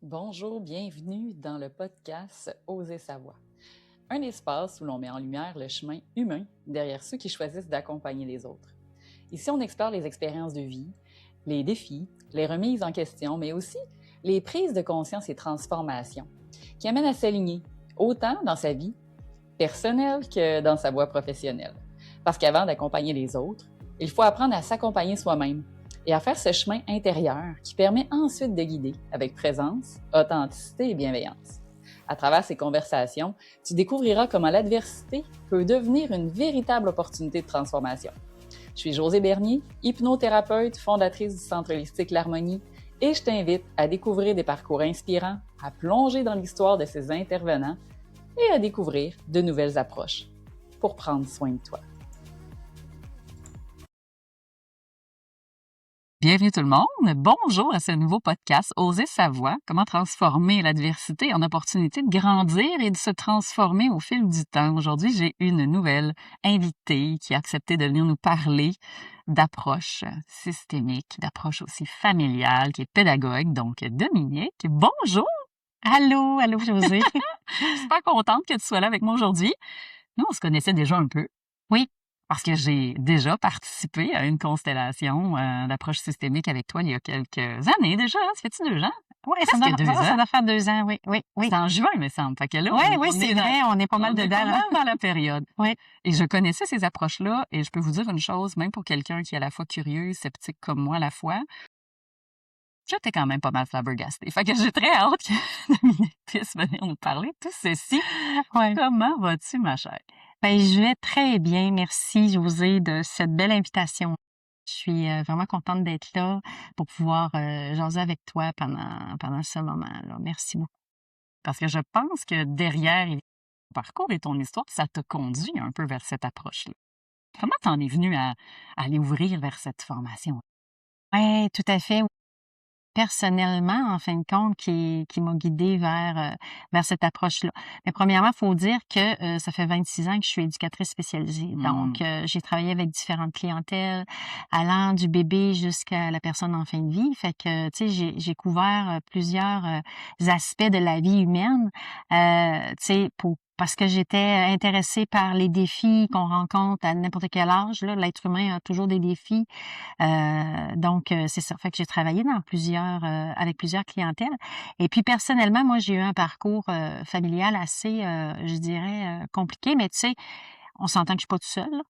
Bonjour, bienvenue dans le podcast Oser sa voix. Un espace où l'on met en lumière le chemin humain derrière ceux qui choisissent d'accompagner les autres. Ici, on explore les expériences de vie, les défis, les remises en question, mais aussi les prises de conscience et transformations qui amènent à s'aligner, autant dans sa vie personnelle que dans sa voie professionnelle. Parce qu'avant d'accompagner les autres, il faut apprendre à s'accompagner soi-même et à faire ce chemin intérieur qui permet ensuite de guider avec présence, authenticité et bienveillance. À travers ces conversations, tu découvriras comment l'adversité peut devenir une véritable opportunité de transformation. Je suis Josée Bernier, hypnothérapeute, fondatrice du Centre holistique L'Harmonie, et je t'invite à découvrir des parcours inspirants, à plonger dans l'histoire de ces intervenants et à découvrir de nouvelles approches pour prendre soin de toi. Bienvenue tout le monde. Bonjour à ce nouveau podcast Oser sa voix, comment transformer l'adversité en opportunité de grandir et de se transformer au fil du temps. Aujourd'hui, j'ai une nouvelle invitée qui a accepté de venir nous parler d'approche systémique, d'approche aussi familiale, qui est pédagogue, donc Dominique. Bonjour! Allô Josée. Je suis super contente que tu sois là avec moi aujourd'hui. Nous, on se connaissait déjà un peu. Oui. Parce que j'ai déjà participé à une constellation d'approche systémique avec toi il y a quelques années déjà. Ça fait-tu 2 ans? Oui, ça doit faire 2 ans, oui. C'est en juin, il me semble. Fait que là, Oui, c'est vrai, on est pas mal dedans. On est pas mal dans la période. Oui. Et je connaissais ces approches-là et je peux vous dire une chose, même pour quelqu'un qui est à la fois curieux, sceptique comme moi à la fois, j'étais quand même pas mal flabbergastée. Fait que j'ai très hâte que Dominique puisse venir nous parler de tout ceci. Ouais. Comment vas-tu, ma chère? Ben, je vais très bien. Merci, Josée, de cette belle invitation. Je suis vraiment contente d'être là pour pouvoir jaser avec toi pendant ce moment-là. Merci beaucoup. Parce que je pense que derrière ton parcours et ton histoire, ça t'a conduit un peu vers cette approche-là. Comment t'en es venue à aller ouvrir vers cette formation? Oui, tout à fait. Personnellement, en fin de compte, qui m'a guidée vers cette approche-là. Mais premièrement, il faut dire que ça fait 26 ans que je suis éducatrice spécialisée. Donc, j'ai travaillé avec différentes clientèles, allant du bébé jusqu'à la personne en fin de vie. Fait que, tu sais, j'ai couvert plusieurs aspects de la vie humaine, tu sais, parce que j'étais intéressée par les défis qu'on rencontre à n'importe quel âge. Là, l'être humain a toujours des défis. Donc, c'est ça. Fait que j'ai travaillé avec plusieurs clientèles. Et puis, personnellement, moi, j'ai eu un parcours familial assez, je dirais, compliqué. Mais tu sais, on s'entend que je suis pas toute seule, là.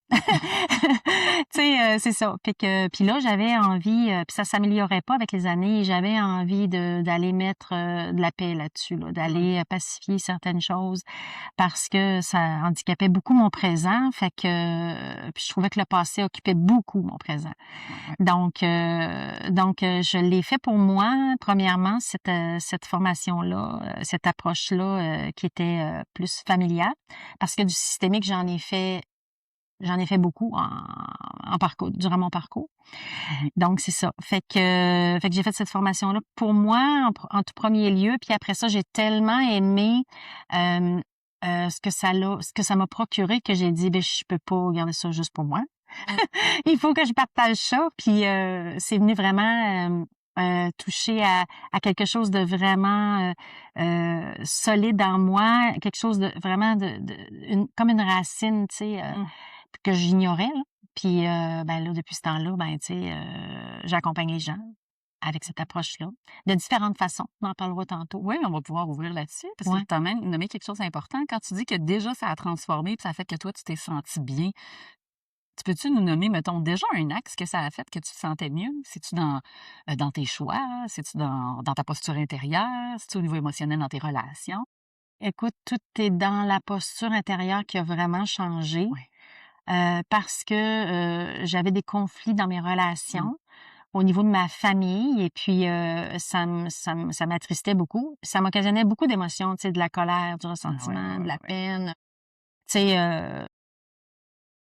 Tu sais, c'est ça. Puis là, j'avais envie, puis ça s'améliorait pas avec les années, j'avais envie d'aller mettre de la paix là-dessus, là, d'aller pacifier certaines choses parce que ça handicapait beaucoup mon présent. Fait que puis je trouvais que le passé occupait beaucoup mon présent. Donc, je l'ai fait pour moi, premièrement, cette formation-là, cette approche-là qui était plus familiale, parce que du systémique, j'en ai fait beaucoup en parcours, durant mon parcours. Donc, c'est ça. Fait que j'ai fait cette formation-là pour moi en tout premier lieu. Puis après ça, j'ai tellement aimé ce que ça m'a procuré que j'ai dit, ben je peux pas garder ça juste pour moi. Il faut que je partage ça. Puis c'est venu vraiment toucher à quelque chose de vraiment solide en moi, quelque chose de vraiment comme une racine, tu sais, que j'ignorais. Là. Puis ben là, depuis ce temps-là, ben tu sais, j'accompagne les gens avec cette approche-là, de différentes façons. On en parlera tantôt. Oui, on va pouvoir ouvrir là-dessus, parce que tu as même nommé quelque chose d'important. Quand tu dis que déjà ça a transformé, puis ça a fait que toi, tu t'es senti bien, peux-tu nous nommer, mettons, déjà un axe que ça a fait que tu te sentais mieux? C'est-tu dans tes choix? C'est-tu dans ta posture intérieure? C'est-tu au niveau émotionnel dans tes relations? Écoute, tout est dans la posture intérieure qui a vraiment changé. Oui. Parce que j'avais des conflits dans mes relations au niveau de ma famille et puis ça m'attristait beaucoup. Ça m'occasionnait beaucoup d'émotions, tu sais, de la colère, du ressentiment, de la peine. Tu sais,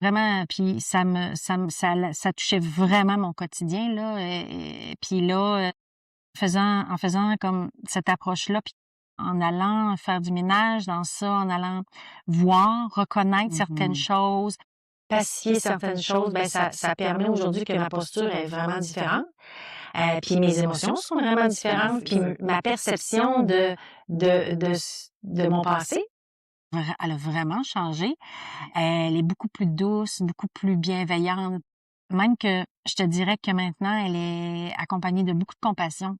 vraiment, puis ça touchait vraiment mon quotidien, là. Et puis là, en faisant comme cette approche-là, puis en allant faire du ménage dans ça, en allant voir, reconnaître certaines choses, pacifier certaines choses, ben ça permet aujourd'hui que ma posture est vraiment différente. Puis mes émotions sont vraiment différentes. Puis ma perception de mon passé, elle a vraiment changé. Elle est beaucoup plus douce, beaucoup plus bienveillante. Même que je te dirais que maintenant, elle est accompagnée de beaucoup de compassion.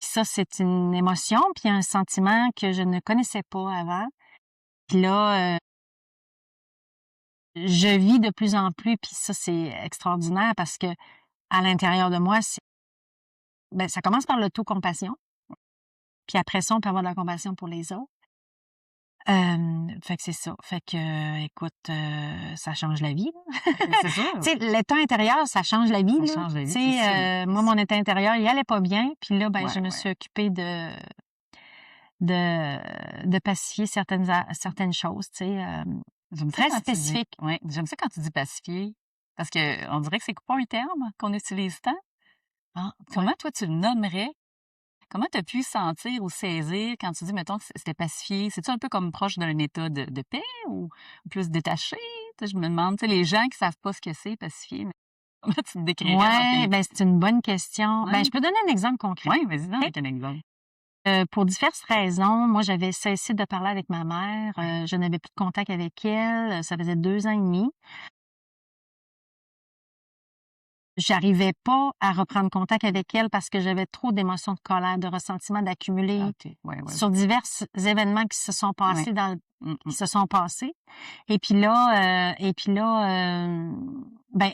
Puis ça, c'est une émotion, puis un sentiment que je ne connaissais pas avant. Puis là, je vis de plus en plus, puis ça, c'est extraordinaire parce que à l'intérieur de moi, ça commence par l'auto-compassion. Puis après ça, on peut avoir de la compassion pour les autres. Fait que c'est ça. Fait que, écoute, ça change la vie, là. C'est sûr. Tu sais, l'état intérieur, ça change la vie, Ça là. change la vie, Tu c'est sais, sûr. moi, mon état intérieur, il allait pas bien. Puis là, Ouais, je me ouais. suis occupée de pacifier certaines choses, tu sais, J'aime ça très quand tu dis, spécifiques. ouais, j'aime ça quand tu dis pacifier, parce que on dirait que c'est pas un terme qu'on utilise tant. Ah, Comment toi tu le nommerais? Comment tu as pu sentir ou saisir quand tu dis, mettons, que c'était pacifié? C'est-tu un peu comme proche d'un état de paix ou plus détaché? Tu sais, je me demande, tu sais, les gens qui savent pas ce que c'est pacifier, mais comment tu te décrirais dans tes... c'est une bonne question. Ouais. Je peux donner un exemple concret. Ouais, vas-y donc avec un exemple. Pour diverses raisons, moi, j'avais cessé de parler avec ma mère. Je n'avais plus de contact avec elle. Ça faisait 2 ans et demi. J'arrivais pas à reprendre contact avec elle parce que j'avais trop d'émotions de colère, de ressentiment d'accumuler OK. Ouais, ouais. sur divers événements qui se sont passés qui se sont passés. Et puis là,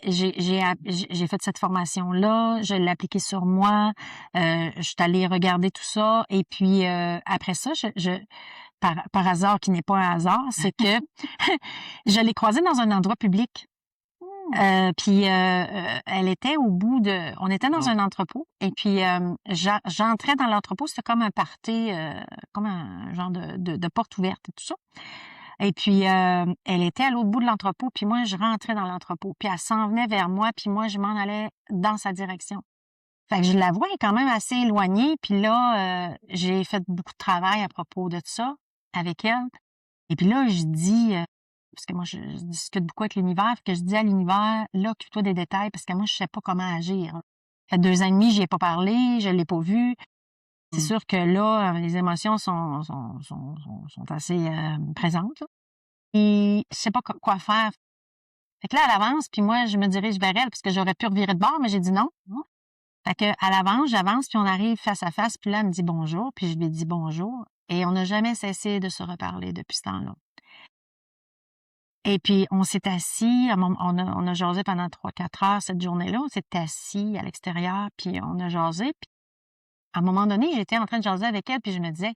j'ai fait cette formation-là, je l'ai appliquée sur moi, je suis allée regarder tout ça. Et puis après ça, par hasard qui n'est pas un hasard, c'est que je l'ai croisée dans un endroit public. Puis elle était au bout on était dans un entrepôt et puis j'entrais dans l'entrepôt, c'était comme un party, comme un genre de porte ouverte et tout ça. Et puis elle était à l'autre bout de l'entrepôt, puis moi je rentrais dans l'entrepôt, puis elle s'en venait vers moi, puis moi je m'en allais dans sa direction. Fait que je la vois, elle est quand même assez éloignée, puis là j'ai fait beaucoup de travail à propos de ça avec elle. Et puis là je dis parce que moi, je discute beaucoup avec l'univers, que je dis à l'univers, là, occupe-toi des détails, parce que moi, je sais pas comment agir. Ça fait 2 ans et demi, j'y ai pas parlé, je l'ai pas vu. C'est sûr que là, les émotions sont assez présentes. Là. Et je sais pas quoi faire. Fait que là, elle avance, puis moi, je me dirige vers elle, parce que j'aurais pu revirer de bord, mais j'ai dit non. Fait que elle avance, j'avance, puis on arrive face à face, puis là, elle me dit bonjour, puis je lui dis bonjour. Et on n'a jamais cessé de se reparler depuis ce temps-là. Et puis, on s'est assis, on a jasé pendant 3-4 heures cette journée-là. On s'est assis à l'extérieur, puis on a jasé. Puis, à un moment donné, j'étais en train de jaser avec elle, puis je me disais,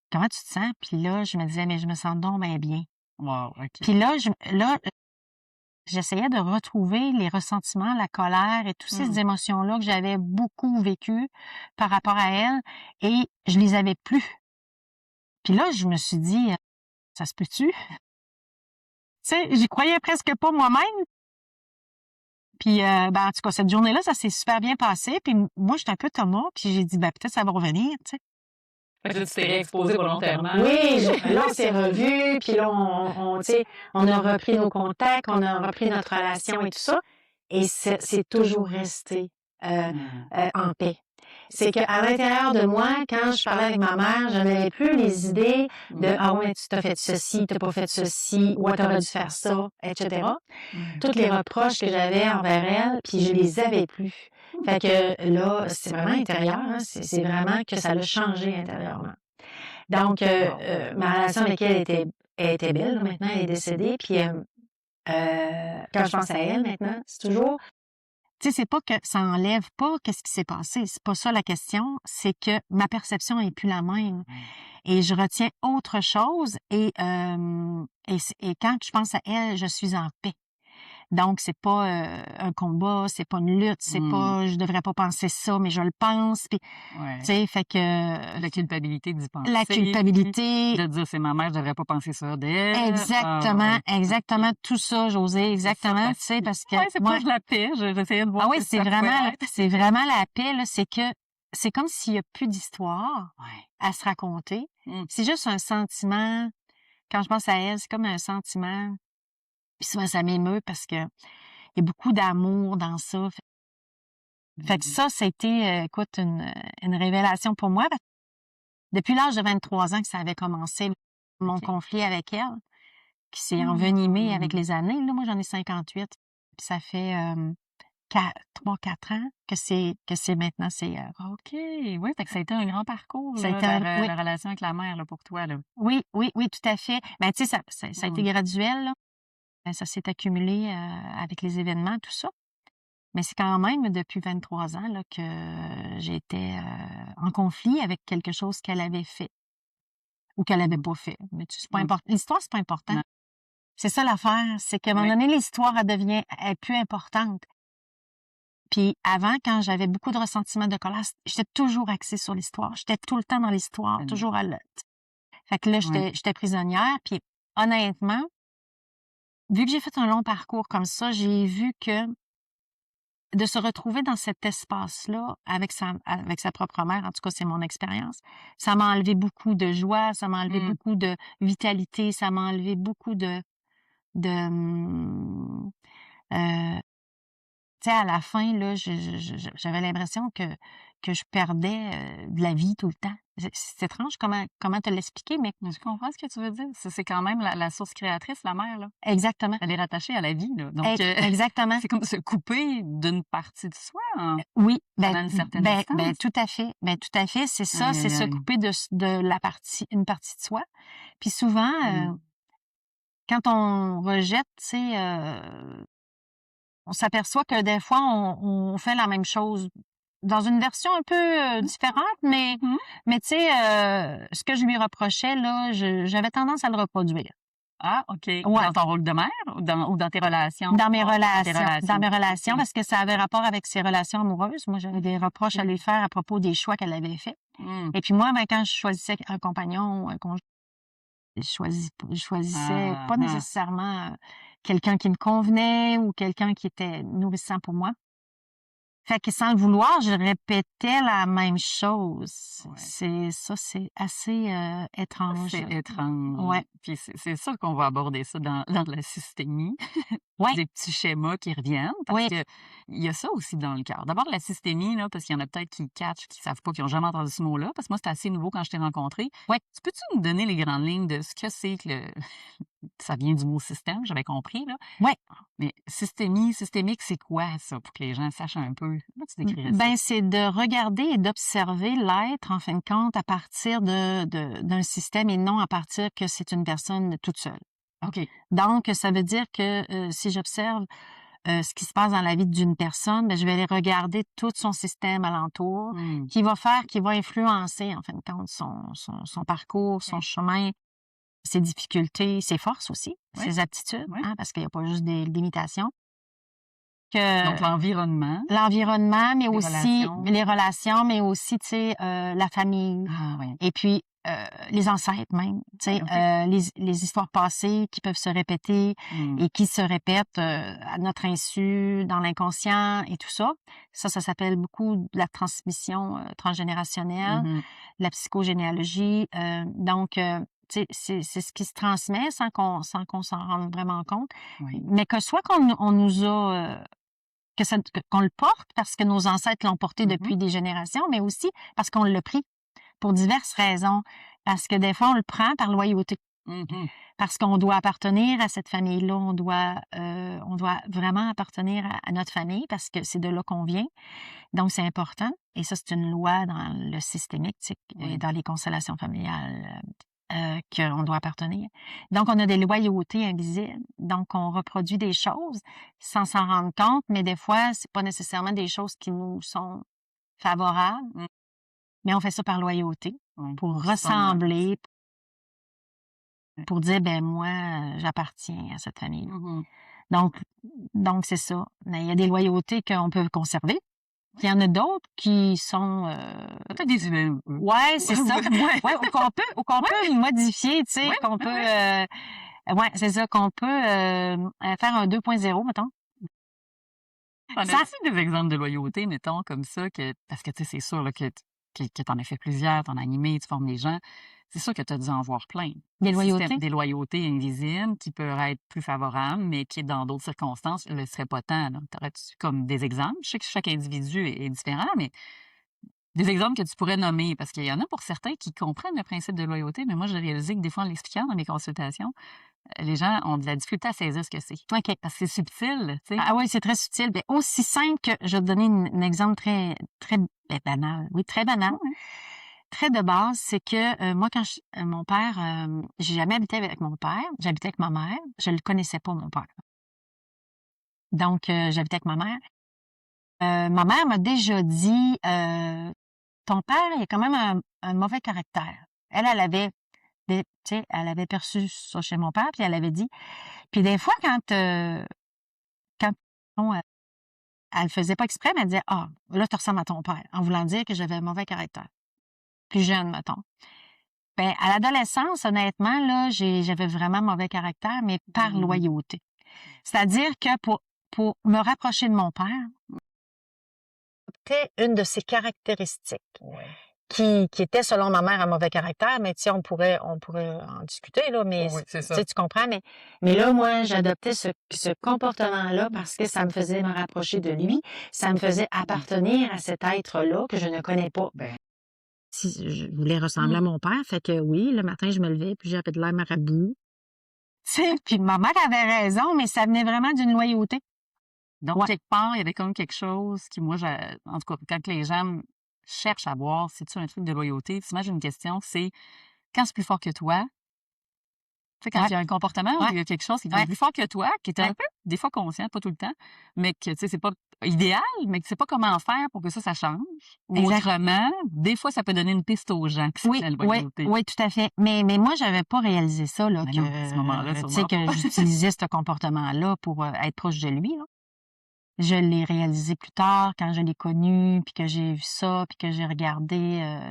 comment tu te sens? Puis là, je me disais, mais je me sens donc bien. Wow, OK. Puis là, j'essayais de retrouver les ressentiments, la colère et toutes ces émotions-là que j'avais beaucoup vécues par rapport à elle, et je les avais plus. Puis là, je me suis dit, ça se peut-tu? Tu sais, j'y croyais presque pas moi-même. Puis, en tout cas, cette journée-là, ça s'est super bien passé. Puis moi, j'étais un peu Thomas, puis j'ai dit, peut-être ça va revenir, tu sais. Fait que là, tu t'es réexposé volontairement. Oui, là, on s'est revus, puis là, on a repris nos contacts, on a repris notre relation et tout ça. Et c'est toujours resté en paix. C'est qu'à l'intérieur de moi, quand je parlais avec ma mère, je n'avais plus les idées de « Ah ouais, tu t'as fait ceci, t'as pas fait ceci, ou t'aurais dû faire ça, etc. » Toutes les reproches que j'avais envers elle, puis je les avais plus. Fait que là, c'est vraiment intérieur, hein, c'est vraiment que ça l'a changé intérieurement. Donc, ma relation avec elle était belle, là, maintenant elle est décédée, puis quand je pense à elle maintenant, c'est toujours... Tu sais, c'est pas que ça enlève pas qu'est-ce qui s'est passé. C'est pas ça la question. C'est que ma perception est plus la même. Et je retiens autre chose. Et quand je pense à elle, je suis en paix. Donc, c'est pas un combat, c'est pas une lutte, c'est pas je devrais pas penser ça, mais je le pense. Puis, tu sais, fait que... La culpabilité d'y penser. La culpabilité. De dire, c'est ma mère, je devrais pas penser ça d'elle. Exactement, exactement. Tout ça, José, exactement. Tu sais, parce que... Ouais, c'est proche de la paix. J'essayais de voir. Ah oui, c'est vraiment la paix, là. C'est que c'est comme s'il y a plus d'histoire à se raconter. C'est juste un sentiment. Quand je pense à elle, c'est comme un sentiment. Puis souvent, ça m'émeut parce que il y a beaucoup d'amour dans ça. Fait que ça a été, écoute, une révélation pour moi. Depuis l'âge de 23 ans que ça avait commencé, mon OK. conflit avec elle, qui s'est envenimé avec Mmh. les années. Là, moi, j'en ai 58. Puis ça fait 3-4 ans que c'est maintenant, OK. Oui, fait que ça a été un grand parcours, ça a là, été oui, la relation avec la mère, là, pour toi, là. oui, oui, oui, tout à fait. Ben, tu sais, ça a été Mmh. graduel, là. Ça s'est accumulé avec les événements, tout ça. Mais c'est quand même depuis 23 ans là, que j'étais en conflit avec quelque chose qu'elle avait fait ou qu'elle avait pas fait. Mais tu sais, c'est pas Mmh. important. L'histoire, c'est pas important. Non. C'est ça l'affaire, c'est qu'à un moment Oui. donné, l'histoire, elle est plus importante. Puis avant, quand j'avais beaucoup de ressentiment, de colère, j'étais toujours axée sur l'histoire. J'étais tout le temps dans l'histoire, Mmh. toujours à l'autre. Fait que là, Oui. j'étais prisonnière. Puis honnêtement, vu que j'ai fait un long parcours comme ça, j'ai vu que de se retrouver dans cet espace-là avec sa propre mère, en tout cas, c'est mon expérience, ça m'a enlevé beaucoup de joie, ça m'a enlevé Mmh. beaucoup de vitalité, ça m'a enlevé beaucoup de, euh, tu sais, à la fin, là, j'avais l'impression que je perdais de la vie tout le temps. C'est étrange comment te l'expliquer, mais Je comprends ce que tu veux dire. C'est quand même la source créatrice, la mère, là. exactement. Elle est rattachée à la vie, là. Donc, Exactement. c'est comme se couper d'une partie de soi en Oui, prenant une certaine distance. tout à fait. Ben, tout à fait, c'est ça, Aïe, c'est aïe, se aïe. couper une partie de soi. Puis souvent, Mmh. quand on rejette, tu sais, on s'aperçoit que des fois, on fait la même chose dans une version un peu différente, Mmh. mais tu sais, ce que je lui reprochais, là, j'avais tendance à le reproduire. Ah, OK. Ouais, Dans ton rôle de mère ou dans tes relations? dans mes Dans tes relations, OK. parce que ça avait rapport avec ses relations amoureuses. Moi, j'avais des reproches à lui faire à propos des choix qu'elle avait faits. Mmh. Et puis moi, ben, quand je choisissais un compagnon ou un conjoint, je choisissais Ah, pas ah. nécessairement quelqu'un qui me convenait ou quelqu'un qui était nourrissant pour moi. Fait que sans le vouloir, je répétais la même chose. Ouais. C'est assez étrange. C'est étrange. Ouais, Puis c'est sûr qu'on va aborder ça dans la systémie. ouais, Des petits schémas qui reviennent parce oui, que il y a ça aussi dans le cœur. D'abord la systémie là, parce qu'il y en a peut-être qui catchent, qui savent pas, qui ont jamais entendu ce mot-là, parce que moi c'était assez nouveau quand je t'ai rencontré. ouais. Tu peux-tu nous donner les grandes lignes de ce que c'est que ça vient du mot système, j'avais compris là. Ouais. Mais systémique, c'est quoi ça pour que les gens sachent un peu? Comment tu décrirais ça? Ben, c'est de regarder et d'observer l'être, en fin de compte, à partir d'un système et non à partir que c'est une personne toute seule. OK. Donc, ça veut dire que si j'observe ce qui se passe dans la vie d'une personne, ben, je vais aller regarder tout son système alentour, Mmh. qui va influencer, en fin de compte, son parcours, son OK. chemin, ses difficultés, ses forces aussi, Oui, ses aptitudes, oui. hein, parce qu'il n'y a pas juste des limitations. Donc Que l'environnement, l'environnement, mais les aussi relations. les relations, mais aussi, tu sais, la famille Ah oui. et puis les ancêtres même, tu sais, OK. les histoires passées qui peuvent se répéter Mmh. et qui se répètent à notre insu, dans l'inconscient et tout ça. Ça s'appelle beaucoup de la transmission transgénérationnelle, Mmh. la psychogénéalogie. Donc, tu sais, c'est ce qui se transmet sans qu'on s'en rende vraiment compte. Oui. Mais que soit on nous a qu'on le porte parce que nos ancêtres l'ont porté Mmh. depuis des générations, mais aussi parce qu'on l'a pris pour diverses raisons. Parce que des fois, on le prend par loyauté, Mmh. parce qu'on doit appartenir à cette famille-là, on doit vraiment appartenir à notre famille parce que c'est de là qu'on vient. Donc, c'est important. Et ça, c'est une loi dans le systémique, tu sais, et Oui. dans les constellations familiales. Qu'on doit appartenir. Donc, on a des loyautés invisibles. Donc, on reproduit des choses sans s'en rendre compte, mais des fois, c'est pas nécessairement des choses qui nous sont favorables, Mmh. mais on fait ça par loyauté, Oui. pour Pour se sentir ressembler, ouais. pour dire, ben moi, j'appartiens à cette famille-là. Mmh. Donc, donc c'est ça. Mais il y a des loyautés qu'on peut conserver. Puis il y en a d'autres qui sont Peut-être des humains. ouais, c'est ça. Ouais. Ouais, ou qu'on peut modifier, tu sais, Ouais, qu'on peut ouais. ouais, c'est ça, qu'on peut faire un 2.0, mettons. En Ça, as-tu des exemples de loyauté, mettons, comme ça, que parce que, tu sais, c'est sûr là, que que tu en as fait plusieurs, tu en as animé, tu formes des gens, c'est sûr que tu as dû en voir plein. Des loyautés? Des loyautés invisibles qui peuvent être plus favorables, mais qui, dans d'autres circonstances, ne le seraient pas tant. T'aurais-tu comme des exemples? Je sais que chaque individu est différent, mais des exemples que tu pourrais nommer, parce qu'il y en a pour certains qui comprennent le principe de loyauté, mais moi, j'ai réalisé que des fois, en l'expliquant dans mes consultations, les gens ont de la difficulté à saisir ce que c'est. OK. Parce que c'est subtil, tu sais. Ah oui, c'est très subtil. Bien, aussi simple que, je vais te donner un exemple très, très banal. Oui, très banal. Ouais. Très de base, c'est que moi, quand mon père, j'ai jamais habité avec mon père, j'habitais avec ma mère. Je le connaissais pas, mon père. Donc, j'habitais avec ma mère. Ma mère m'a déjà dit, ton père, il a quand même un mauvais caractère. Elle avait, tu sais, elle avait perçu ça chez mon père, puis elle avait dit. Puis des fois, quand bon, elle le faisait pas exprès, mais elle disait, ah, là, tu ressembles à ton père, en voulant dire que j'avais un mauvais caractère. Plus jeune, mettons. Ben, à l'adolescence, honnêtement, là, j'avais vraiment mauvais caractère, mais par loyauté. C'est-à-dire que pour me rapprocher de mon père, c'était une de ses caractéristiques. Qui était, selon ma mère, un mauvais caractère, mais tu sais, on pourrait en discuter, là, mais Oui, c'est tu ça. sais, tu comprends, mais là, moi, j'adoptais ce comportement-là parce que ça me faisait me rapprocher de lui, ça me faisait appartenir à cet être-là que je ne connais pas. Ben, Si je voulais ressembler à mon père, fait que oui, le matin, je me levais, puis j'avais de l'air marabout. Tu sais, puis ma mère avait raison, mais ça venait vraiment d'une loyauté. donc, Ouais. quelque part, il y avait comme quelque chose qui, moi, en tout cas, quand les gens cherchent à voir, c'est-tu un truc de loyauté? Souvent, j'ai une question, c'est quand c'est plus fort que toi, tu sais, quand Ouais. il y a un comportement ou Ouais. il y a quelque chose qui est Ouais. plus fort que toi, qui est un Ouais. peu, des fois conscient, pas tout le temps, mais que, tu sais, c'est pas idéal, mais que tu sais pas comment faire pour que ça change. Ou Exact. autrement, des fois, ça peut donner une piste aux gens qui Oui, c'est la oui, loyauté. oui, tout à fait. Mais moi, j'avais pas réalisé ça, là, Mais non, à ce moment-là, tu sais, sûrement que pas. j'utilisais ce comportement-là pour être proche de lui, là. Je l'ai réalisé plus tard, quand je l'ai connu, puis que j'ai vu ça, puis que j'ai regardé,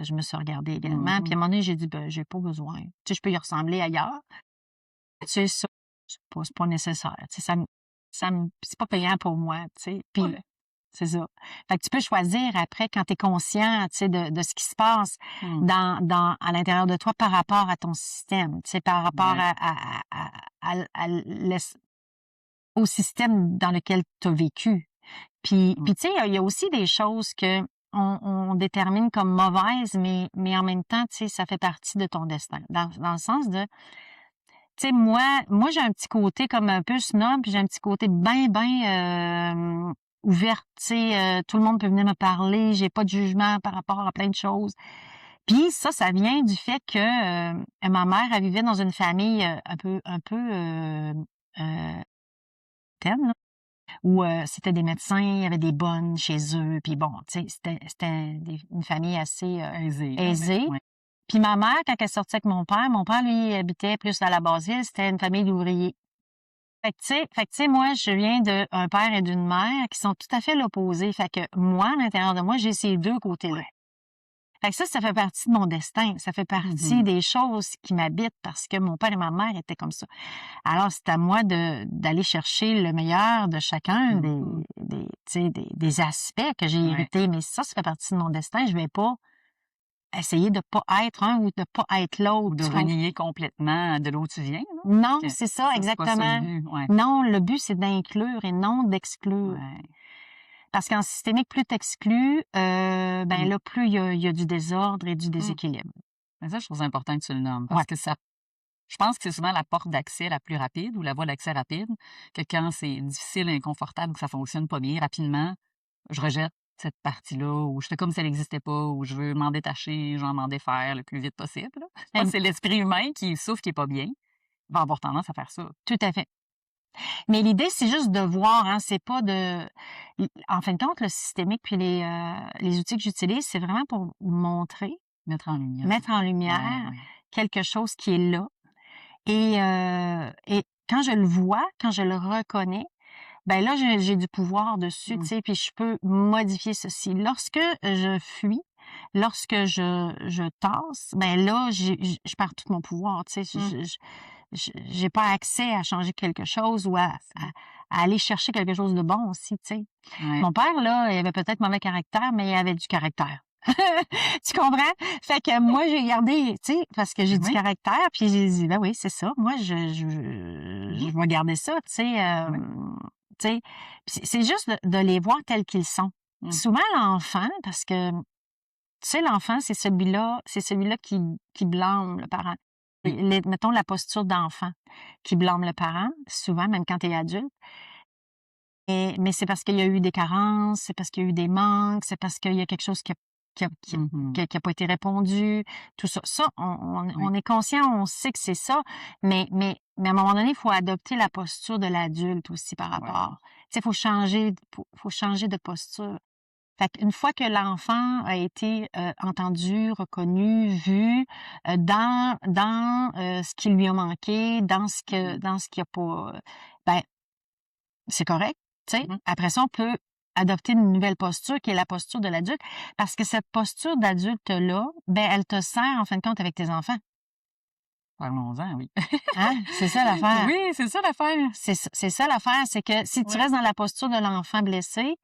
je me suis regardée également. Puis à un moment donné, j'ai dit, ben, j'ai pas besoin. Tu sais, je peux y ressembler ailleurs. Tu sais, ça, c'est pas nécessaire. Tu sais, c'est pas payant pour moi, tu sais. Puis, Ouais. c'est ça. Fait que tu peux choisir après, quand tu es conscient, tu sais, de ce qui se passe à l'intérieur de toi par rapport à ton système, tu sais, par rapport Ouais. au système dans lequel tu as vécu. Puis tu sais, il y a aussi des choses que on détermine comme mauvaises, mais en même temps, tu sais, ça fait partie de ton destin. Dans le sens de, tu sais, moi, j'ai un petit côté comme un peu snob, puis j'ai un petit côté bien ouverte, tu sais, tout le monde peut venir me parler, j'ai pas de jugement par rapport à plein de choses. Puis ça vient du fait que ma mère, elle vivait dans une famille un peu saine, là, où c'était des médecins, il y avait des bonnes chez eux, puis bon, tu sais, c'était une famille assez aisée. Ouais. Puis ma mère, quand elle sortait avec mon père, lui, habitait plus à la Basse-Ville, c'était une famille d'ouvriers. Fait que tu sais, moi, je viens d'un père et d'une mère qui sont tout à fait l'opposé. Fait que moi, à l'intérieur de moi, j'ai ces deux côtés-là. Fait que ça fait partie de mon destin. Ça fait partie des choses qui m'habitent parce que mon père et ma mère étaient comme ça. Alors, c'est à moi d'aller chercher le meilleur de chacun des aspects que j'ai hérités. Mais ça fait partie de mon destin. Je vais pas essayer de pas être un ou de pas être l'autre. Ou de renier complètement de l'où tu viens. Là. Non, Que c'est ça, c'est pas ça exactement. le but. Ouais. Non, le but, c'est d'inclure et non d'exclure. Ouais. Parce qu'en systémique, plus t'exclus, ben là, plus il y a du désordre et du déséquilibre. Mais ça, je trouve ça important que tu le nommes. Parce que ça, je pense que c'est souvent la porte d'accès la plus rapide ou la voie d'accès rapide, que quand c'est difficile, inconfortable, que ça fonctionne pas bien, rapidement, je rejette cette partie-là, ou je fais comme si elle n'existait pas, ou je veux m'en détacher, genre m'en défaire le plus vite possible. Là. Je pense que c'est l'esprit humain qui souffre, qui est pas bien, va avoir tendance à faire ça. Tout à fait. Mais l'idée, c'est juste de voir, hein, c'est pas de... En fin de compte, le systémique puis les outils que j'utilise, c'est vraiment pour montrer, Mettre en lumière. Ouais. quelque chose qui est là. Et quand je le vois, quand je le reconnais, ben là, j'ai du pouvoir dessus, tu sais, puis je peux modifier ceci. Lorsque je fuis, lorsque je tasse, ben là, je perds tout mon pouvoir, tu sais. J'ai pas accès à changer quelque chose ou à aller chercher quelque chose de bon aussi, tu sais. Ouais. Mon père, là, il avait peut-être mauvais caractère, mais il avait du caractère. Tu comprends? Fait que moi, j'ai gardé, tu sais, parce que j'ai du Oui. caractère, puis j'ai dit, ben oui, c'est ça. Moi, je Mhm. vais garder ça, tu sais. Oui. Tu sais. Puis c'est juste de les voir tels qu'ils sont. Mm. Souvent, l'enfant, parce que, tu sais, l'enfant, c'est celui-là qui blâme le parent. Oui. Mettons la posture d'enfant qui blâme le parent, souvent, même quand tu es adulte. Mais c'est parce qu'il y a eu des carences, c'est parce qu'il y a eu des manques, c'est parce qu'il y a quelque chose Mhm. qui a pas été répondu, tout ça. Ça, Oui. on est conscient, on sait que c'est ça, mais à un moment donné, il faut adopter la posture de l'adulte aussi par Ouais. rapport. Tu sais, faut changer de posture. Fait qu'une fois que l'enfant a été entendu, reconnu, vu, dans ce qui lui a manqué, dans ce qu'il a pas, ben c'est correct, tu sais. Mhm. Après ça, on peut adopter une nouvelle posture qui est la posture de l'adulte, parce que cette posture d'adulte-là, ben, elle te sert en fin de compte avec tes enfants. Parlons-en, oui. Hein? C'est ça l'affaire. Oui, c'est ça l'affaire. C'est ça l'affaire, c'est que si tu Ouais. restes dans la posture de l'enfant blessé,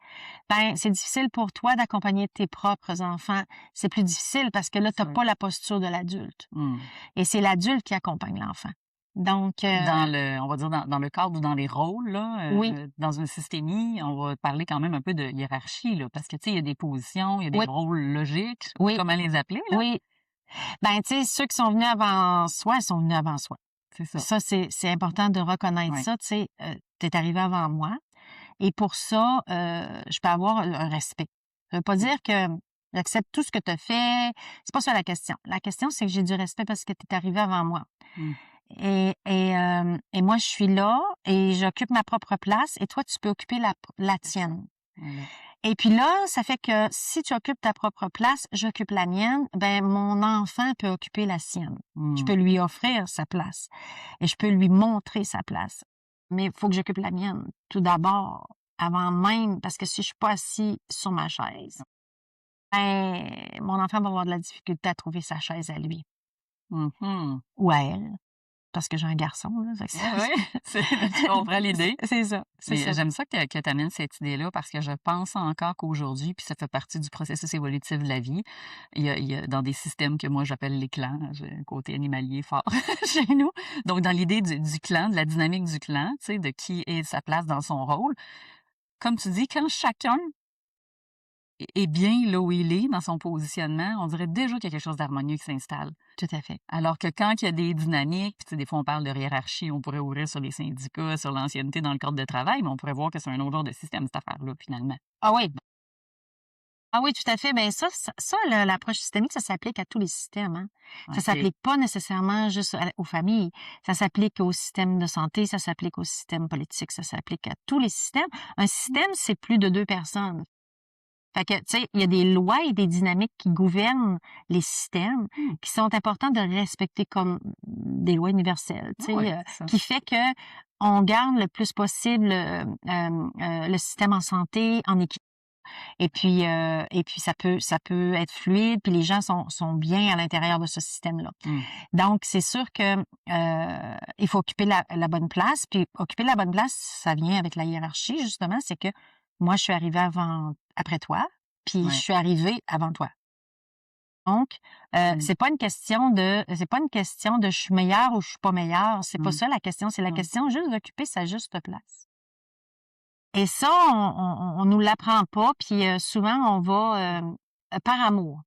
ben, c'est difficile pour toi d'accompagner tes propres enfants. C'est plus difficile parce que là, C'est t'as vrai. pas la posture de l'adulte. Mm. Et c'est l'adulte qui accompagne l'enfant. Donc, On va dire dans le cadre ou dans les rôles, là, oui, dans une systémie, on va parler quand même un peu de hiérarchie, là, parce que, tu sais, il y a des positions, il y a des oui, rôles logiques, oui, comment les appeler, là? oui. Ben, tu sais, ceux qui sont venus avant soi, ils sont venus avant soi. C'est ça. Ça, c'est important de reconnaître Ouais. ça, tu sais, t'es arrivé avant moi et pour ça, je peux avoir un respect. Ça veut pas Mm. dire que j'accepte tout ce que tu as fait, c'est pas ça la question. La question, c'est que j'ai du respect parce que tu es arrivé avant moi Mm. et moi, je suis là et j'occupe ma propre place et toi, tu peux occuper la C'est ça. tienne. Voilà. Et puis là, ça fait que si tu occupes ta propre place, j'occupe la mienne, ben mon enfant peut occuper la sienne. Je Mm. peux lui offrir sa place et je peux lui montrer sa place. Mais il faut que j'occupe la mienne tout d'abord, avant même, parce que si je suis pas assis sur ma chaise, ben mon enfant va avoir de la difficulté à trouver sa chaise à lui Mhm. ou à elle, parce que j'ai un garçon, là. Fait que Ouais, ouais, je comprends l'idée. c'est ça, c'est Mais ça. j'aime ça que tu amènes cette idée-là parce que je pense encore qu'aujourd'hui, puis ça fait partie du processus évolutif de la vie, il y a dans des systèmes que moi j'appelle les clans, j'ai un côté animalier fort chez nous. Donc dans l'idée du clan, de la dynamique du clan, tu sais, de qui est sa place dans son rôle. Comme tu dis, quand chacun est bien là où il est, dans son positionnement, on dirait déjà qu'il y a quelque chose d'harmonieux qui s'installe. Tout à fait. Alors que quand il y a des dynamiques, puis tu sais, des fois on parle de hiérarchie, on pourrait ouvrir sur les syndicats, sur l'ancienneté dans le cadre de travail, mais on pourrait voir que c'est un autre genre de système, cette affaire-là, finalement. Ah oui. Ah oui, tout à fait. Ben l'approche systémique, ça s'applique à tous les systèmes, hein. Ça OK. s'applique pas nécessairement juste aux familles. Ça s'applique au système de santé, ça s'applique au système politique, ça s'applique à tous les systèmes. Un système, c'est plus de 2 personnes. Fait que, tu sais, il y a des lois et des dynamiques qui gouvernent les systèmes, Mmh. qui sont importants de respecter comme des lois universelles, tu sais, Ouais, c'est ça. qui fait que on garde le plus possible le système en santé en équilibre. Et puis ça peut être fluide, puis les gens sont bien à l'intérieur de ce système-là. Mmh. Donc c'est sûr que il faut occuper la bonne place, puis occuper la bonne place, ça vient avec la hiérarchie justement, c'est que moi je suis arrivée après toi, puis je Ouais. suis arrivée avant toi. Donc Mmh. c'est pas une question de je suis meilleure ou je suis pas meilleure, c'est pas Mmh. ça la question, c'est la Mmh. question juste d'occuper sa juste place. Et ça, on nous l'apprend pas, puis souvent on va par amour.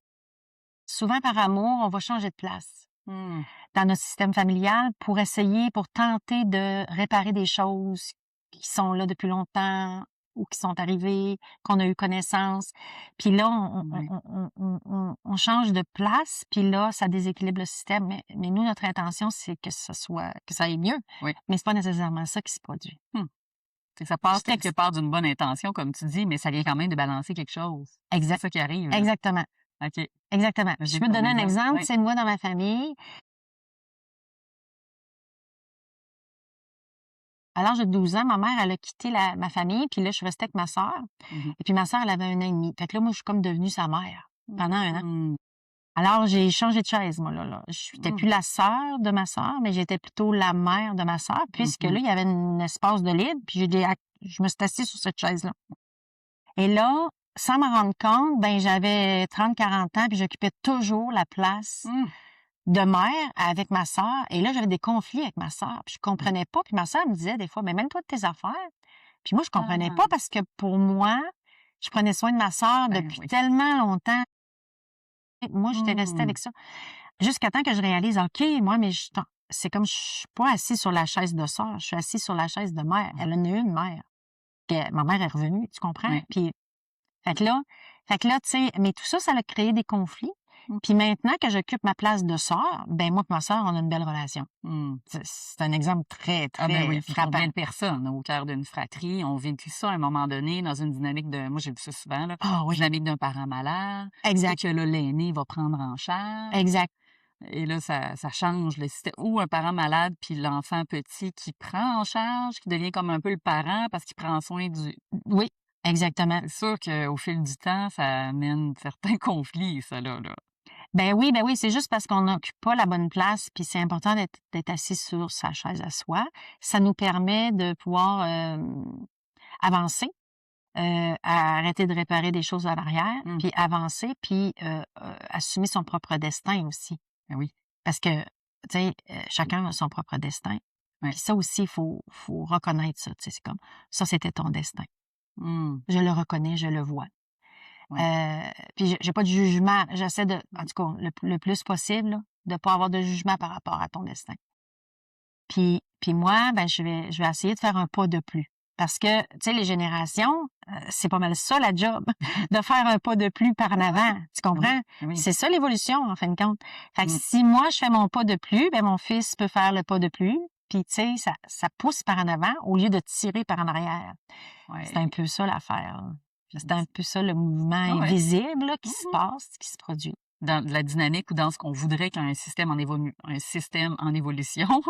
Souvent par amour, on va changer de place Mmh. dans notre système familial pour tenter de réparer des choses qui sont là depuis longtemps ou qui sont arrivées, qu'on a eu connaissance. Puis là, Ouais. on change de place, puis là, ça déséquilibre le système. Mais nous, notre intention, c'est que ça aille mieux. Oui. Mais c'est pas nécessairement ça qui se produit. Fait que ça passe Je t'ex- quelque part d'une bonne intention, comme tu dis, mais ça vient quand même de balancer quelque chose. C'est Exact. ça qui arrive, là. Exactement. OK. Exactement. Je Vas-y peux te pour donner un exemple. Ouais. C'est moi dans ma famille. À l'âge de 12 ans, ma mère, elle a quitté ma famille, puis là, je suis restée avec ma sœur. Mmh. Et puis ma sœur, elle avait 1 an et demi. Fait que là, moi, je suis comme devenue sa mère pendant 1 an. Mmh. Alors, j'ai changé de chaise, moi, là. Je n'étais Mmh. plus la sœur de ma sœur, mais j'étais plutôt la mère de ma sœur, puisque là, il y avait un espace de libre, puis je me suis assise sur cette chaise-là. Et là, sans m'en rendre compte, ben j'avais 30-40 ans, puis j'occupais toujours la place de mère avec ma sœur. Et là, j'avais des conflits avec ma sœur, puis je comprenais pas. Puis ma sœur me disait des fois, mais mène-toi de tes affaires. Puis moi, je comprenais Ah, pas parce que pour moi, je prenais soin de ma sœur ben depuis oui. tellement longtemps. Moi, j'étais restée avec ça. Jusqu'à temps que je réalise, OK, moi, mais c'est comme je suis pas assise sur la chaise de sœur, je suis assise sur la chaise de mère. Elle en a une mère. Ma mère est revenue, tu comprends? Ouais. Puis, fait que là, tu sais, mais tout ça, ça a créé des conflits. Mmh. Puis maintenant que j'occupe ma place de sœur, ben moi et ma sœur, on a une belle relation. C'est un exemple très, Ah ben très oui, puis frappant. combien de personnes au cœur d'une fratrie ont vécu ça à un moment donné dans une dynamique de moi j'ai vu ça souvent là, Ah oui, dynamique d'un parent malade, exact, que là l'aîné va prendre en charge exact. et là ça change le système ou un parent malade puis l'enfant petit qui prend en charge, qui devient comme un peu le parent parce qu'il prend soin du Oui, exactement. c'est sûr qu'au fil du temps, ça amène certains conflits ça là. Ben oui, c'est juste parce qu'on n'occupe pas la bonne place, puis c'est important d'être assis sur sa chaise à soi. Ça nous permet de pouvoir avancer, arrêter de réparer des choses à l'arrière, puis avancer, puis assumer son propre destin aussi. Ben oui. Parce que, tu sais, chacun a son propre destin. Ouais. Puis ça aussi, faut reconnaître ça. Tu sais, c'est comme, ça, c'était ton destin. Mmh. Je le reconnais, je le vois. Ouais. Puis j'ai pas de jugement. J'essaie de, en tout cas, le plus possible, là, de pas avoir de jugement par rapport à ton destin. Puis moi, ben je vais essayer de faire un pas de plus. Parce que, tu sais, les générations, c'est pas mal ça la job, de faire un pas de plus par en avant. Tu comprends? Oui. C'est ça l'évolution, en fin de compte. Fait que Mmh. si moi, je fais mon pas de plus, ben mon fils peut faire le pas de plus. Puis, tu sais, ça pousse par en avant au lieu de tirer par en arrière. C'est un peu ça l'affaire, là. C'est un peu ça le mouvement invisible là, qui se passe, qui se produit. Dans la dynamique ou dans ce qu'on voudrait qu'un système un système en évolution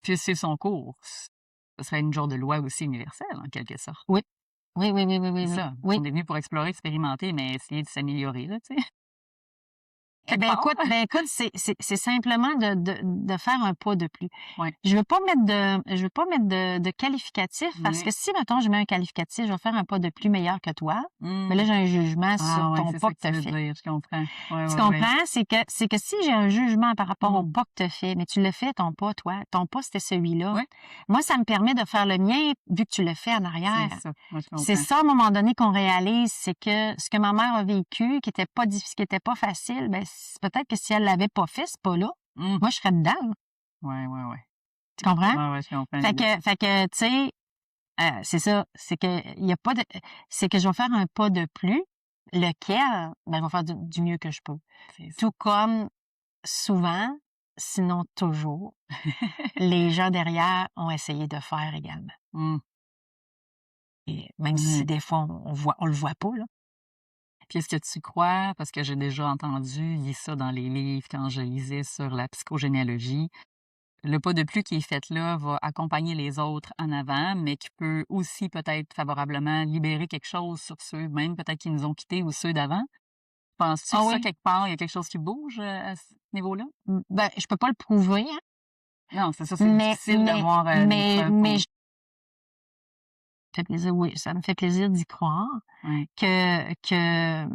puisse suivre son cours. Ce serait une genre de loi aussi universelle, en quelque sorte. Oui. Oui. C'est ça. Oui. On est venu pour explorer, expérimenter, mais essayer de s'améliorer, là, tu sais. Ben écoute, c'est simplement de faire un pas de plus. Ouais. Je veux pas mettre de qualificatif parce que si, mettons, je mets un qualificatif, je vais faire un pas de plus meilleur que toi, mais là, j'ai un jugement sur ton c'est pas ça que tu as tu veux fait. dire, je comprends. Ouais, Tu ouais, ouais. comprends? C'est que si j'ai un jugement par rapport au pas que tu as fait, mais tu l'as fait ton pas, toi, ton pas, c'était celui-là. Ouais. Moi, ça me permet de faire le mien vu que tu l'as fait en arrière. C'est ça. Moi, je comprends. C'est ça, à un moment donné, qu'on réalise, c'est que ce que ma mère a vécu, qui était pas difficile, qui était pas facile, ben, peut-être que si elle l'avait pas fait, ce pas-là, moi, je serais dedans, là. Ouais. Tu comprends? Ouais, je comprends. Fait que, tu sais, c'est ça. C'est que, y a pas de, c'est que je vais faire un pas de plus, lequel, ben, je vais faire du mieux que je peux. C'est ça. Tout comme, souvent, sinon toujours, les gens derrière ont essayé de faire également. Et même si des fois, on le voit pas, là. Puis est-ce que tu crois, parce que j'ai déjà entendu lire ça dans les livres quand je lisais sur la psychogénéalogie, le pas de plus qui est fait là va accompagner les autres en avant, mais qui peut aussi peut-être favorablement libérer quelque chose sur ceux, même peut-être qui nous ont quittés ou ceux d'avant. Penses-tu que ça, quelque part, il y a quelque chose qui bouge à ce niveau-là? Ben, je peux pas le prouver, hein. Non, c'est ça, c'est difficile d'avoir des preuves mais fait plaisir, oui, ça me fait plaisir d'y croire que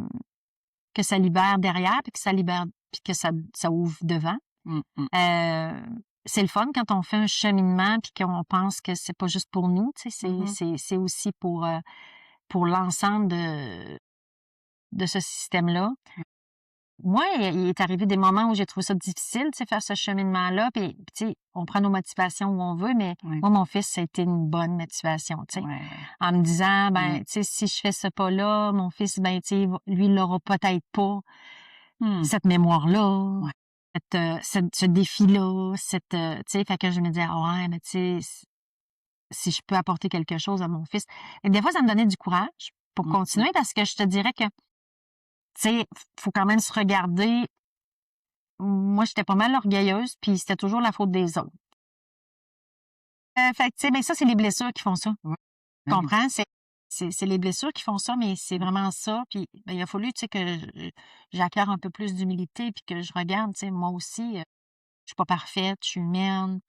ça libère derrière, puis que ça libère, puis que ça ouvre devant. C'est le fun quand on fait un cheminement puis qu'on pense que c'est pas juste pour nous, tu sais, c'est aussi pour l'ensemble de ce système-là. Moi, il est arrivé des moments où j'ai trouvé ça difficile, tu sais, faire ce cheminement-là, puis tu sais, on prend nos motivations où on veut, mais moi, mon fils, ça a été une bonne motivation, tu sais, en me disant, ben, tu sais, si je fais ce pas-là, mon fils, ben, tu sais, lui, il l'aura peut-être pas cette mémoire-là, ce défi-là, tu sais, fait que je me disais, ah ouais, mais tu sais, si je peux apporter quelque chose à mon fils. Et des fois, ça me donnait du courage pour continuer parce que je te dirais que, tu sais, faut quand même se regarder. Moi, j'étais pas mal orgueilleuse, puis c'était toujours la faute des autres. Fait que, tu sais, ben ça, c'est les blessures qui font ça. Tu comprends? C'est les blessures qui font ça, mais c'est vraiment ça. Puis, ben, il a fallu, tu sais, que j'acquière un peu plus d'humilité, puis que je regarde, tu sais, moi aussi, je suis pas parfaite, je suis humaine.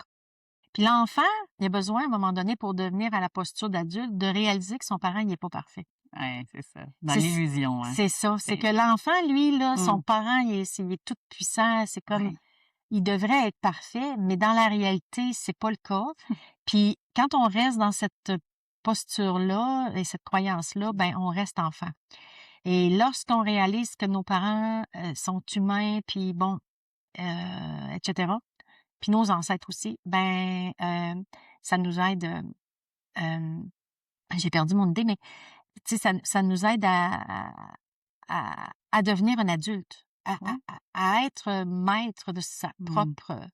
Puis l'enfant, il a besoin, à un moment donné, pour devenir à la posture d'adulte, de réaliser que son parent, il est pas parfait. Ouais, c'est ça. Dans C'est l'illusion, hein. c'est ça. C'est C'est que l'enfant, lui, là, son Mmh. parent, il est tout puissant. C'est comme, Ouais. il devrait être parfait, mais dans la réalité, c'est pas le cas. Puis quand on reste dans cette posture-là et cette croyance-là, ben on reste enfant. Et lorsqu'on réalise que nos parents sont humains, puis bon, etc., puis nos ancêtres aussi, ben ça nous aide. J'ai perdu mon idée, mais tu sais, ça nous aide à devenir un adulte, Ouais. à être maître de sa Mmh. propre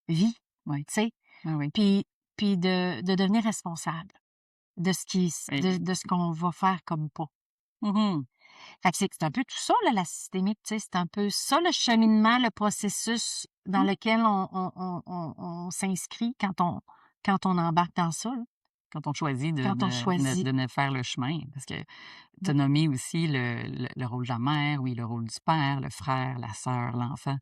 vie, Oui. tu sais, Ah oui. puis de devenir responsable de Et de ce qu'on va faire comme pas. Mmh. Fait que c'est un peu tout ça, là, la systémique, tu sais, c'est un peu ça le cheminement, le processus dans Mmh. lequel on s'inscrit quand on embarque dans ça, là, Quand on choisit quand on choisit. de ne faire le chemin, parce que tu Mmh. as nommé aussi le rôle de la mère, oui, le rôle du père, le frère, la sœur, l'enfant.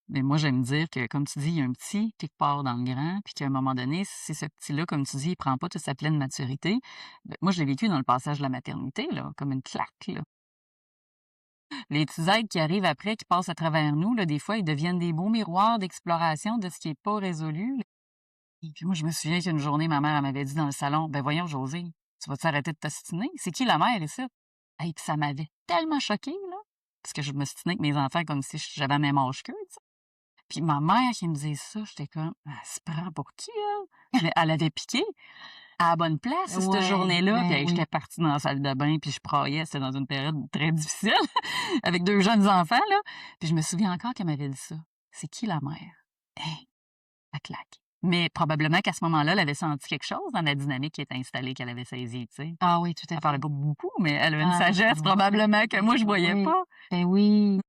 Mais moi, j'aime dire que, comme tu dis, il y a un petit quelque part dans le grand, puis qu'à un moment donné, si ce petit-là, comme tu dis, il prend pas toute sa pleine maturité, ben, moi, je l'ai vécu dans le passage de la maternité, là, comme une claque, là. Les petits êtres qui arrivent après, qui passent à travers nous, là, des fois, ils deviennent des beaux miroirs d'exploration de ce qui est pas résolu. Et puis moi, je me souviens qu'une journée, ma mère, elle m'avait dit dans le salon, ben voyons, José, tu vas-tu arrêter de t'ostiner? C'est qui la mère ici? Et puis ça m'avait tellement choquée, là, parce que je me stinais avec mes enfants comme si j'avais le même âge qu'eux, tu sais. Puis ma mère qui me disait ça, j'étais comme, elle se prend pour qui, elle? Mais elle avait piqué à la bonne place, cette Ouais, journée-là. Puis ben hey, oui. j'étais partie dans la salle de bain, puis je braillais. C'était dans une période très difficile, avec 2 jeunes enfants, là. Puis je me souviens encore qu'elle m'avait dit ça. C'est qui la mère? Hein, elle claque. Mais probablement qu'à ce moment-là, elle avait senti quelque chose dans la dynamique qui était installée, qu'elle avait saisie, tu sais. Ah oui, tout à Elle parlait fait. pas beaucoup, mais elle avait une Ah, sagesse probablement que moi, je voyais oui, pas. ben oui,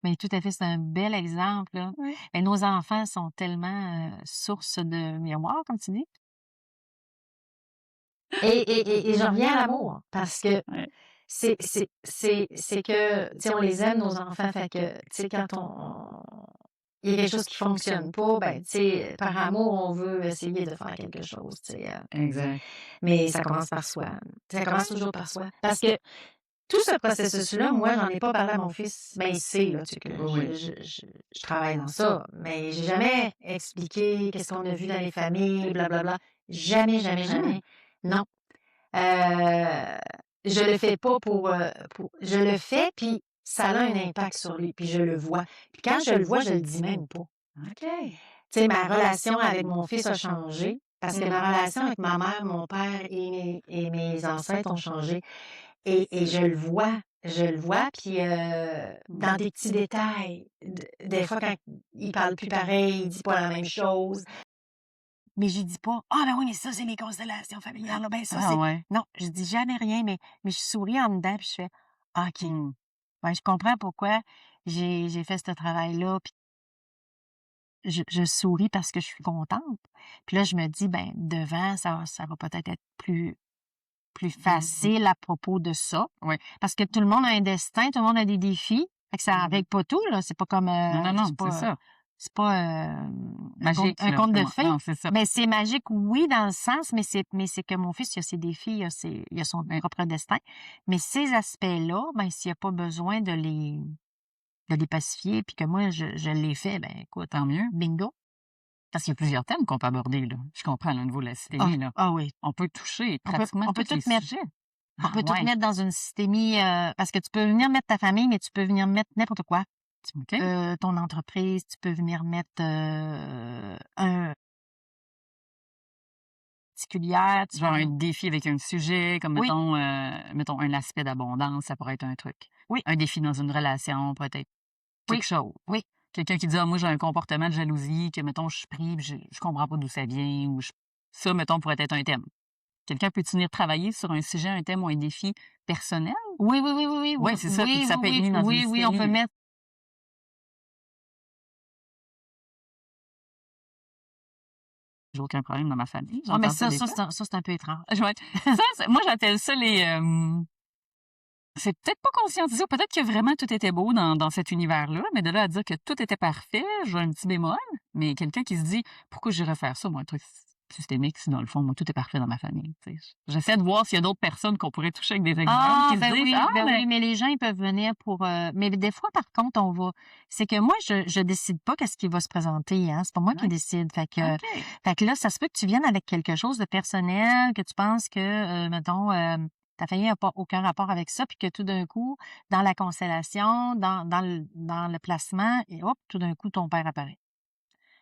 ben tout à fait, c'est un bel exemple, là. Ouais. Ben nos enfants sont tellement, source de miroir, comme tu dis. Et j'en reviens à l'amour parce que Ouais. c'est que, tu sais, on les aime, nos enfants, fait que, tu sais, quand il y a quelque chose qui fonctionne pas, ben, tu sais, par amour, on veut essayer de faire quelque chose, tu sais, Exact. mais ça commence par soi. Ça commence toujours par soi. Parce que tout ce processus-là, moi, j'en ai pas parlé à mon fils, mais il sait, là, tu sais, que Oui, oui. je travaille dans ça, mais j'ai jamais expliqué qu'est-ce qu'on a vu dans les familles, blablabla. Jamais, jamais, jamais. Non. Euh, je le fais pas je le fais, puis ça a un impact sur lui, puis je le vois. Puis quand je le vois, je le dis même pas. OK. Tu sais, ma relation avec mon fils a changé, parce que ma relation avec ma mère, mon père et mes ancêtres ont changé. Et je le vois, puis dans des petits détails. Des fois, quand il parle plus pareil, il dit pas la même chose. Mais je dis pas, ah ben oui, mais ça, c'est mes constellations familiales. Là. Ben ça, Ah c'est. ouais. Non, je dis jamais rien, mais je souris en dedans, puis je fais, ah, OK. Mmh. Ben, je comprends pourquoi j'ai fait ce travail-là, puis je souris parce que je suis contente. Puis là, je me dis, ben, devant, ça va peut-être être plus Mmh. facile à propos de ça. Ouais. Parce que tout le monde a un destin, tout le monde a des défis. Fait que ça Mmh. règle pas tout, là. C'est pas comme, Non, non, c'est ça. c'est pas Magique, un là, conte de comment fées. non, c'est ça. Mais c'est magique, oui, dans le sens, mais c'est que mon fils, il a ses défis, il a son Ouais. propre destin. Mais ces aspects-là, ben, s'il n'y a pas besoin de les pacifier, puis que moi, je l'ai fait, ben, écoute, Tant mieux. bingo. Parce qu'il y a plusieurs thèmes qu'on peut aborder, là. Je comprends, là, au niveau de la Ah, systémie, là. ah oui. On peut toucher pratiquement On peut tous les tout mettre. sujets. On Ah peut tout ouais. mettre dans une systémie, parce que tu peux venir mettre ta famille, mais tu peux venir mettre n'importe quoi. OK. Ton entreprise, tu peux venir mettre un particulière. Genre un défi avec un sujet, comme Oui, mettons un aspect d'abondance, ça pourrait être un truc. oui, Un défi dans une relation pourrait être oui, quelque chose. oui. Quelqu'un qui dit: «Ah moi j'ai un comportement de jalousie que mettons je suis pris, puis je comprends pas d'où ça vient» ou je ça mettons pourrait être un thème. Quelqu'un peut venir travailler sur un sujet, un thème ou un défi personnel? Oui, oui, oui, oui, oui, Ouais, c'est ça, puis oui, que ça oui, peut être oui, mis dans une oui, oui, on peut systémie. mettre. J'ai aucun problème dans ma famille, Ah, mais j'entends ça des fois. ça, c'est un peu étrange. Ouais. Ça, moi j'appelle ça les, c'est peut-être pas conscientisé ou peut-être que vraiment tout était beau dans cet univers-là, mais de là à dire que tout était parfait, j'ai un petit bémol, mais quelqu'un qui se dit: «Pourquoi j'irais faire ça moi, un truc systémique si, dans le fond, moi, tout est parfait dans ma famille, tu sais. J'essaie de voir s'il y a d'autres personnes qu'on pourrait toucher avec des exemples Ah, qui se ben disent: oui, «Ah, ben mais» oui, mais les gens, ils peuvent venir pour, mais des fois, par contre, c'est que moi, je décide pas qu'est-ce qui va se présenter, hein. C'est pas moi qui Ouais. décide. OK. Fait que là, ça se peut que tu viennes avec quelque chose de personnel, que tu penses que, mettons, ta famille a pas aucun rapport avec ça, puis que tout d'un coup, dans la constellation, dans le placement, et hop, tout d'un coup, ton père apparaît.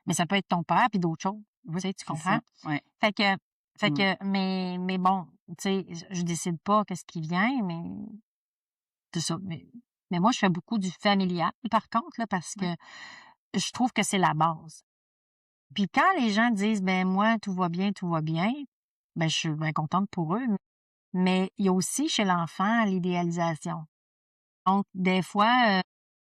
Mais ça peut être ton père puis d'autres choses. Tu sais, tu C'est comprends? ça, ouais. Fait que Mmh. mais bon, tu sais, je décide pas qu'est-ce qui vient, mais c'est ça. Mais moi, je fais beaucoup du familial, par contre, là, parce Ouais. que je trouve que c'est la base. Puis quand les gens disent: «Ben moi, tout va bien», ben je suis bien contente pour eux, mais il y a aussi chez l'enfant l'idéalisation. Donc des fois,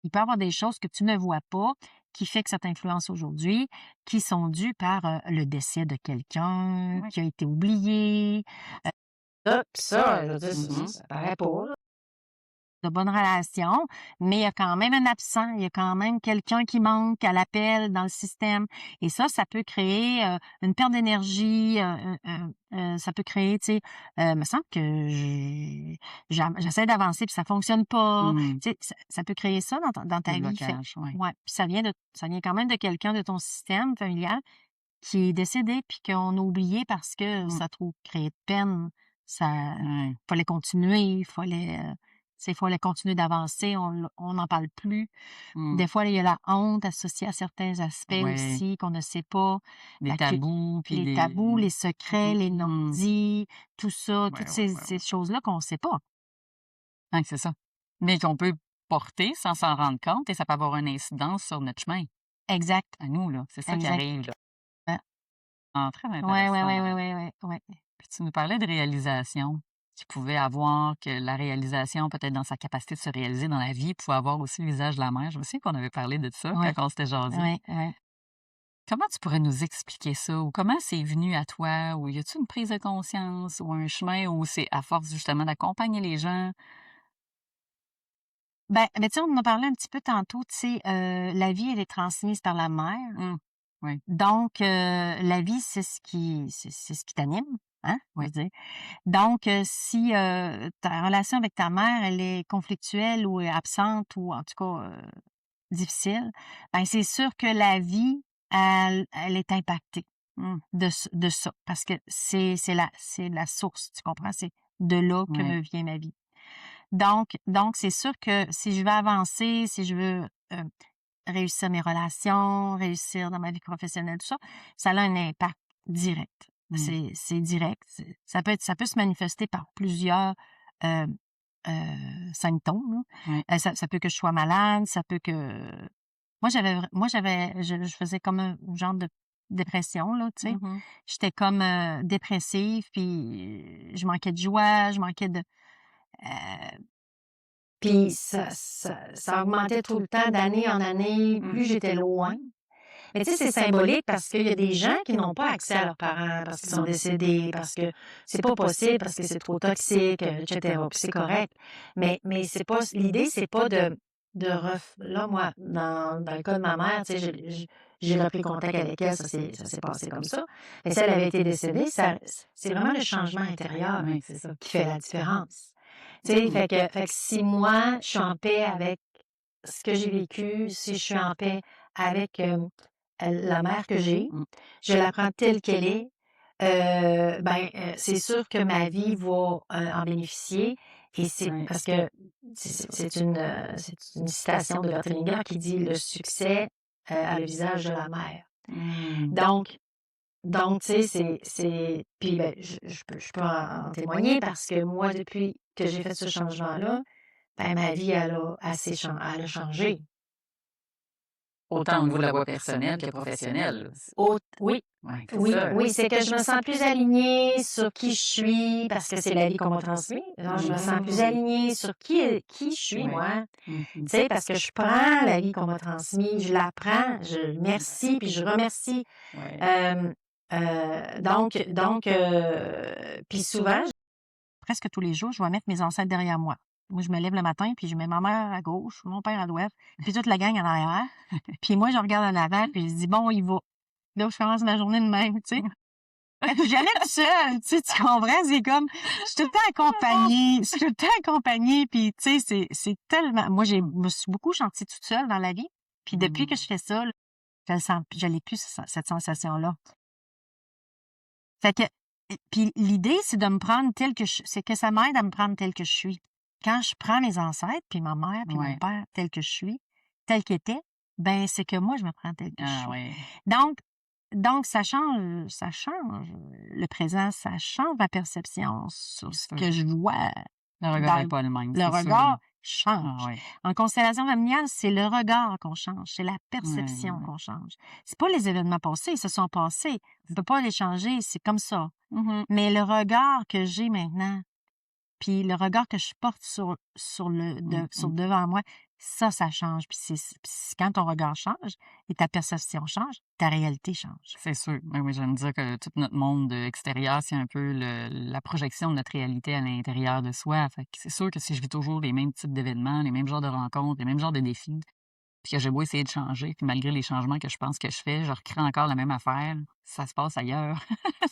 il peut y avoir des choses que tu ne vois pas, qui fait que ça t'influence aujourd'hui, qui sont dues par, le décès de quelqu'un, Ouais. qui a été oublié. Ça, je veux dire, Mmh. ça paraît pas, là. De bonnes relations, mais il y a quand même un absent, il y a quand même quelqu'un qui manque à l'appel dans le système et ça peut créer, une perte d'énergie, ça peut créer, tu sais, me semble que j'essaie d'avancer puis ça fonctionne pas. Mmh. Tu sais, ça peut créer ça dans Des ta vie, fait blocages, ouais. ouais, puis ça vient quand même de quelqu'un de ton système familial qui est décédé puis qu'on a oublié parce que Mmh. ça a trop créé de peine. Ça Ouais. fallait continuer, fallait continuer d'avancer, on n'en parle plus. Mmh. Des fois, il y a la honte associée à certains aspects Ouais. aussi qu'on ne sait pas. Des La cu tabous puis Les des tabous, les secrets, les mmh. non-dits, tout ça, Ouais, toutes ouais, ouais, ces ouais. choses-là qu'on ne sait pas. Ouais, c'est ça. Mais qu'on peut porter sans s'en rendre compte et ça peut avoir une incidence sur notre chemin, Exact, à nous, là. C'est ça qui exact. arrive, là. Ouais. Ah, très Ouais, ouais, ouais, intéressant. ouais, ouais, ouais, ouais. Puis tu nous parlais de réalisation, qu'il pouvait avoir, que la réalisation, peut-être dans sa capacité de se réaliser dans la vie, pouvait avoir aussi le visage de la mère. Je me souviens qu'on avait parlé de ça quand Ouais, on s'était jasé. ouais, ouais. Comment tu pourrais nous expliquer ça? Ou comment c'est venu à toi? Ou y a-tu une prise de conscience ou un chemin où c'est à force justement d'accompagner les gens? Ben, tu sais, on en a parlé un petit peu tantôt, tu sais, la vie, elle est transmise par la mère. Mmh. Oui, Donc, la vie, c'est ce qui t'anime, hein, je oui, veux dire. Donc, si, ta relation avec ta mère, elle est conflictuelle ou est absente ou en tout cas, difficile, ben, c'est sûr que la vie, elle est impactée, de ça parce que c'est la source, tu comprends? C'est de là que oui. me vient ma vie. Donc c'est sûr que si je veux avancer, si je veux, réussir mes relations, réussir dans ma vie professionnelle, tout ça, ça a un impact direct. Mmh. C'est direct. Ça peut se manifester par plusieurs, heu symptômes, là. Oui. Ça peut que je sois malade, ça peut que je faisais comme un genre de dépression, là, tu sais. Mmh. J'étais comme, dépressive, puis je manquais de joie, je manquais de, puis ça augmentait tout le temps d'année en année, plus j'étais loin. Mais tu sais, c'est symbolique parce qu'il y a des gens qui n'ont pas accès à leurs parents parce qu'ils sont décédés, parce que c'est pas possible, parce que c'est trop toxique, etc. Puis c'est correct. Mais c'est pas l'idée, c'est pas là, moi, dans le cas de ma mère, tu sais, j'ai repris contact avec elle, ça s'est passé comme ça. Mais si elle avait été décédée, c'est vraiment le changement intérieur Oui, c'est ça. qui fait la différence. Tu sais, fait que si moi, je suis en paix avec ce que j'ai vécu, si je suis en paix avec, la mère que j'ai, Mmh. je la prends telle qu'elle est, c'est sûr que ma vie va, en bénéficier et c'est Oui. parce que c'est une citation de Berthellinger qui dit: «Le succès, a le visage de la mère». Mmh. Donc tu sais, c'est puis, ben, je peux en témoigner parce que moi, depuis que j'ai fait ce changement-là, ben, ma vie, elle a changé. Autant au niveau de la voie personnelle que professionnelle, là. Oui, Ouais, c'est oui, ça. oui, c'est que je me sens plus alignée sur qui je suis parce que c'est la vie qu'on m'a transmise. Alors, je me sens plus alignée sur qui je suis, Ouais. moi. Mmh. Tu sais, parce que je prends la vie qu'on m'a transmise, je la prends, je merci, puis je remercie. Ouais. Puis souvent, presque tous les jours, je vais mettre mes ancêtres derrière moi. Moi, je me lève le matin, puis je mets ma mère à gauche, mon père à droite, puis toute la gang en arrière. Puis moi, je regarde en avant, puis je dis: «Bon, il va». Donc, je commence ma journée de même, tu sais. J'allais toute seule, tu comprends? C'est comme, je suis tout le temps accompagnée, puis tu sais, c'est tellement... Moi, me suis beaucoup sentie toute seule dans la vie, puis depuis que je fais ça, là, je l'ai plus, cette sensation-là. Fait que, puis l'idée, c'est de me prendre c'est que ça m'aide à me prendre telle que je suis. Quand je prends mes ancêtres, puis ma mère, puis mon père, tel que je suis, tel qu'ils étaient, ben c'est que moi, je me prends telle que je suis. ouais. Donc, ça change le présent, ça change ma perception sur ce que je vois. Le regard n'est pas le même, Le c'est sûr. regard change. Ouais. En constellation familiale, c'est le regard qu'on change, c'est la perception qu'on change. C'est pas les événements passés, ils se sont passés. On peut pas les changer, c'est comme ça. Mais le regard que j'ai maintenant, puis le regard que je porte sur devant moi, ça change. Puis quand ton regard change et ta perception change, ta réalité change. C'est sûr. Oui, j'aime dire que tout notre monde extérieur, c'est un peu la projection de notre réalité à l'intérieur de soi. Fait que c'est sûr que si je vis toujours les mêmes types d'événements, les mêmes genres de rencontres, les mêmes genres de défis, puis que j'ai beau essayer de changer, puis malgré les changements que je pense que je fais, je recrée encore la même affaire, ça se passe ailleurs.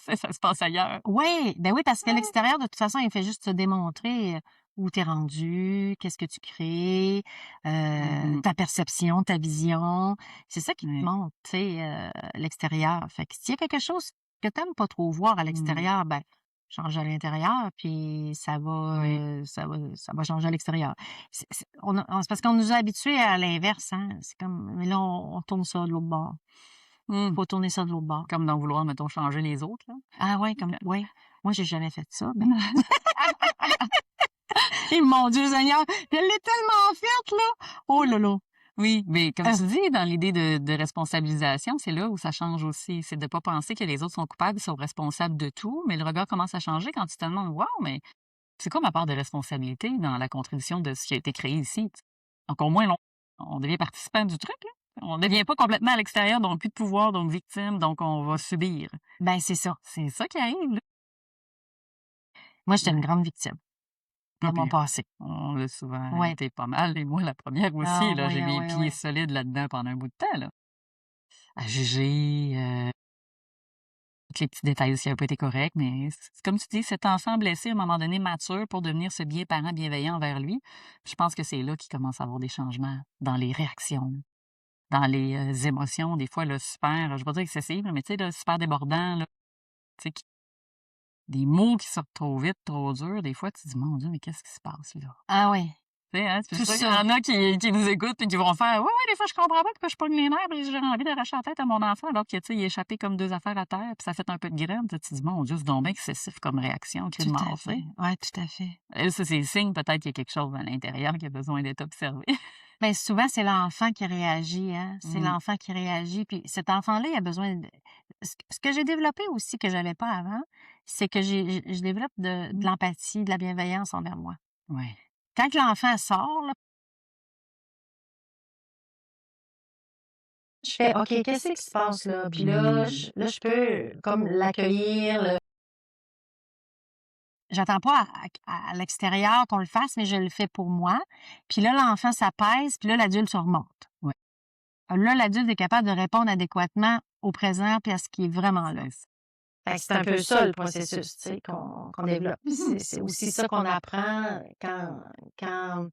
Ça se passe ailleurs. Oui, ben oui, parce qu'à l'extérieur, de toute façon, il fait juste te démontrer où t'es rendu, qu'est-ce que tu crées, ta perception, ta vision. C'est ça qui te montre, tu sais, l'extérieur. Fait que s'il y a quelque chose que t'aimes pas trop voir à l'extérieur, ben change à l'intérieur, puis ça va changer à l'extérieur. C'est parce qu'on nous a habitués à l'inverse, hein. C'est comme, mais là, on tourne ça de l'autre bord. Faut tourner ça de l'autre bord. Comme d'en vouloir, mettons, changer les autres, là. Ah ouais, ouais. Moi, j'ai jamais fait ça. Mais... Et mon Dieu Seigneur, je l'ai tellement faite, là! Oh là là! Oui, mais comme tu dis, dans l'idée de responsabilisation, c'est là où ça change aussi. C'est de pas penser que les autres sont coupables, sont responsables de tout, mais le regard commence à changer quand tu te demandes, wow, mais c'est quoi ma part de responsabilité dans la contribution de ce qui a été créé ici? Donc, au moins, on devient participant du truc, là. On ne devient pas complètement à l'extérieur, donc plus de pouvoir, donc victime, donc on va subir. Ben, c'est ça. C'est ça qui arrive, là. Moi, j'étais une grande victime. Dans mon passé. On l'a souvent été pas mal, et moi, la première aussi, là, j'ai les pieds solides là-dedans pendant un bout de temps, là. À juger, tous les petits détails aussi n'avaient pas été corrects, mais c'est comme tu dis, cet enfant blessé, à un moment donné, mature pour devenir ce bien parent bienveillant envers lui. Je pense que c'est là qu'il commence à avoir des changements dans les réactions, dans les émotions, des fois, là, super, je vais pas dire excessives, mais tu sais, là, super débordant, là, tu sais, des mots qui sortent trop vite, trop durs, des fois, tu te dis, mon Dieu, mais qu'est-ce qui se passe, là? Ah oui. Tu sais, hein, c'est pour ça qu'il y en a qui nous écoutent et qui vont faire, oui, des fois, je comprends pas pourquoi je pogne les nerfs et j'ai envie d'arracher la tête à mon enfant alors qu'il, tu sais, il a échappé comme 2 affaires à terre puis ça fait un peu de graine. Tu te dis, mon Dieu, c'est donc bien excessif comme réaction, cri de mort, tu sais. Oui, tout à fait. Et ça, c'est le signe peut-être qu'il y a quelque chose à l'intérieur qui a besoin d'être observé. Bien, souvent, c'est l'enfant qui réagit, hein. C'est l'enfant qui réagit. Puis cet enfant-là, il a besoin de... Ce que j'ai développé aussi, que j'avais pas avant, c'est que je développe de l'empathie, de la bienveillance envers moi. Oui. Quand l'enfant sort, là, je fais, OK, qu'est-ce qui se passe là? Puis là, je peux comme l'accueillir. J'attends pas à l'extérieur qu'on le fasse, mais je le fais pour moi. Puis là, l'enfant s'apaise, puis là, l'adulte se remonte. Ouais. Là, l'adulte est capable de répondre adéquatement au présent puis à ce qui est vraiment là. C'est un peu ça le processus, tu sais, qu'on développe. C'est aussi ça qu'on apprend quand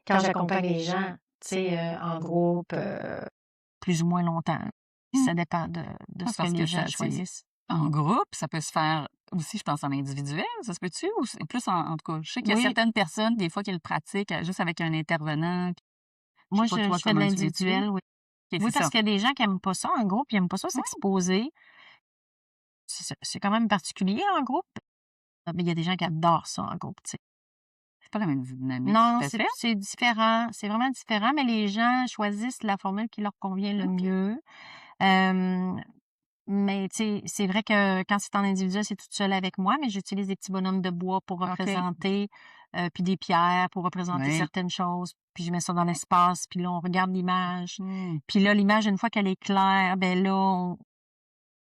j'accompagne les gens, tu sais, en groupe, plus ou moins longtemps. Ça dépend de ce que les gens choisissent. En groupe, ça peut se faire aussi, je pense, en individuel, ça se peut-tu? Ou c'est plus en tout cas, je sais qu'il y a certaines personnes, des fois, qui le pratiquent juste avec un intervenant. Moi, je fais de l'individuel, oui. Oui, parce qu'il y a des gens qui n'aiment pas ça en groupe, ils n'aiment pas ça s'exposer. C'est quand même particulier en groupe. Mais il y a des gens qui adorent ça en groupe, tu sais. C'est pas la même dynamique. Non, c'est différent. C'est vraiment différent, mais les gens choisissent la formule qui leur convient le mieux. Mais tu sais, c'est vrai que quand c'est en individuel, c'est toute seule avec moi, mais j'utilise des petits bonhommes de bois pour représenter, puis des pierres pour représenter certaines choses. Puis je mets ça dans l'espace, puis là, on regarde l'image. Puis là, l'image, une fois qu'elle est claire, ben là,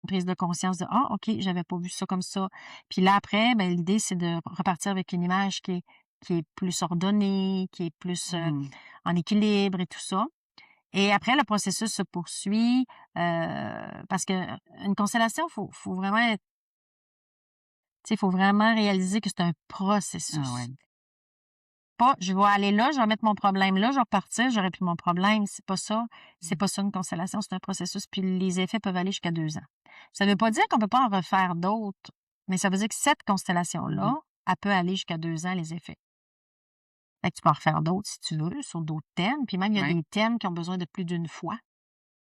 prise de conscience de ah OK, j'avais pas vu ça comme ça. Puis là après, ben l'idée c'est de repartir avec une image qui est plus ordonnée, qui est plus en équilibre et tout ça. Et après le processus se poursuit parce que une constellation faut vraiment être Il faut vraiment réaliser que c'est un Ah processus. ouais. Pas, je vais aller là, je vais mettre mon problème là, je vais repartir, j'aurai plus mon problème. C'est pas ça. C'est pas ça une constellation, c'est un processus. Puis les effets peuvent aller jusqu'à 2 ans. Ça veut pas dire qu'on peut pas en refaire d'autres, mais ça veut dire que cette constellation-là, elle peut aller jusqu'à 2 ans, les effets. Fait que tu peux en refaire d'autres si tu veux, sur d'autres thèmes. Puis même, il y a Ouais. des thèmes qui ont besoin de plus d'une fois.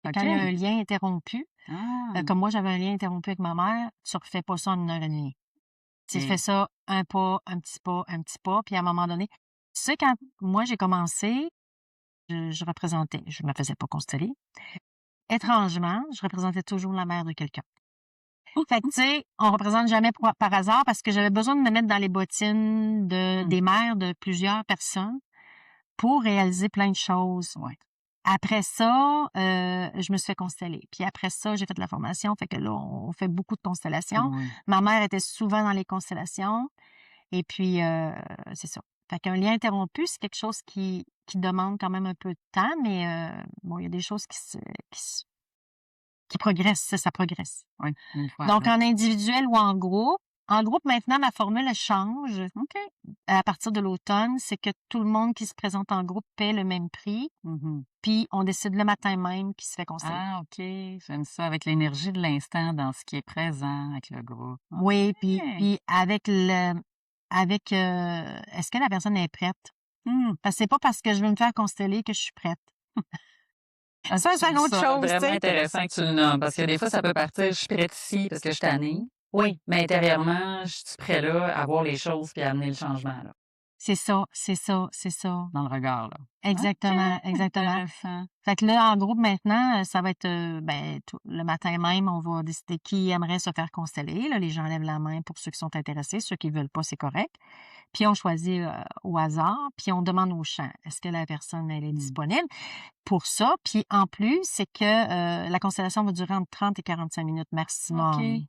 Et OK. quand il y a un lien interrompu, Ah, comme moi, j'avais un lien interrompu avec ma mère, tu refais pas ça en 1 heure et demie. Tu OK. fais ça un pas, un petit pas, puis à un moment donné, tu sais, quand moi j'ai commencé, je représentais, je me faisais pas consteller. Étrangement, je représentais toujours la mère de quelqu'un. Fait que, tu sais, on représente jamais par hasard parce que j'avais besoin de me mettre dans les bottines des mères de plusieurs personnes pour réaliser plein de choses. Ouais. Après ça, je me suis fait consteller. Puis après ça, j'ai fait de la formation. Fait que là, on fait beaucoup de constellations. Oui. Ma mère était souvent dans les constellations. Et puis, c'est ça. Fait qu'un lien interrompu, c'est quelque chose qui demande quand même un peu de temps, mais bon, il y a des choses qui progressent, ça progresse. Oui, une fois. Donc, en individuel ou en groupe. En groupe, maintenant, ma formule, elle change. OK. À partir de l'automne, c'est que tout le monde qui se présente en groupe paie le même prix, puis on décide le matin même qui se fait consteller. Ah, OK. J'aime ça, avec l'énergie de l'instant dans ce qui est présent avec le groupe. Oui, OK. puis avec est-ce que la personne est prête? Parce que c'est pas parce que je veux me faire consteller que je suis prête. Ah, Ça, c'est je une trouve autre ça chose, tu vraiment sais. intéressant que tu le nommes, parce que des fois, ça peut partir, je suis prête ici parce que je suis tannée, Oui, mais intérieurement, je suis prêt là à voir les choses puis à amener le changement là, c'est ça, c'est ça, c'est ça. dans le regard là. Exactement, OK, exactement. intéressant. Fait que là, en groupe, maintenant, ça va être, le matin même, on va décider qui aimerait se faire consteller. Là, les gens lèvent la main pour ceux qui sont intéressés. Ceux qui veulent pas, c'est correct. Puis on choisit au hasard, puis on demande au champ, est-ce que la personne, elle est disponible pour ça? Puis en plus, c'est que la constellation va durer entre 30 et 45 minutes maximum. OK.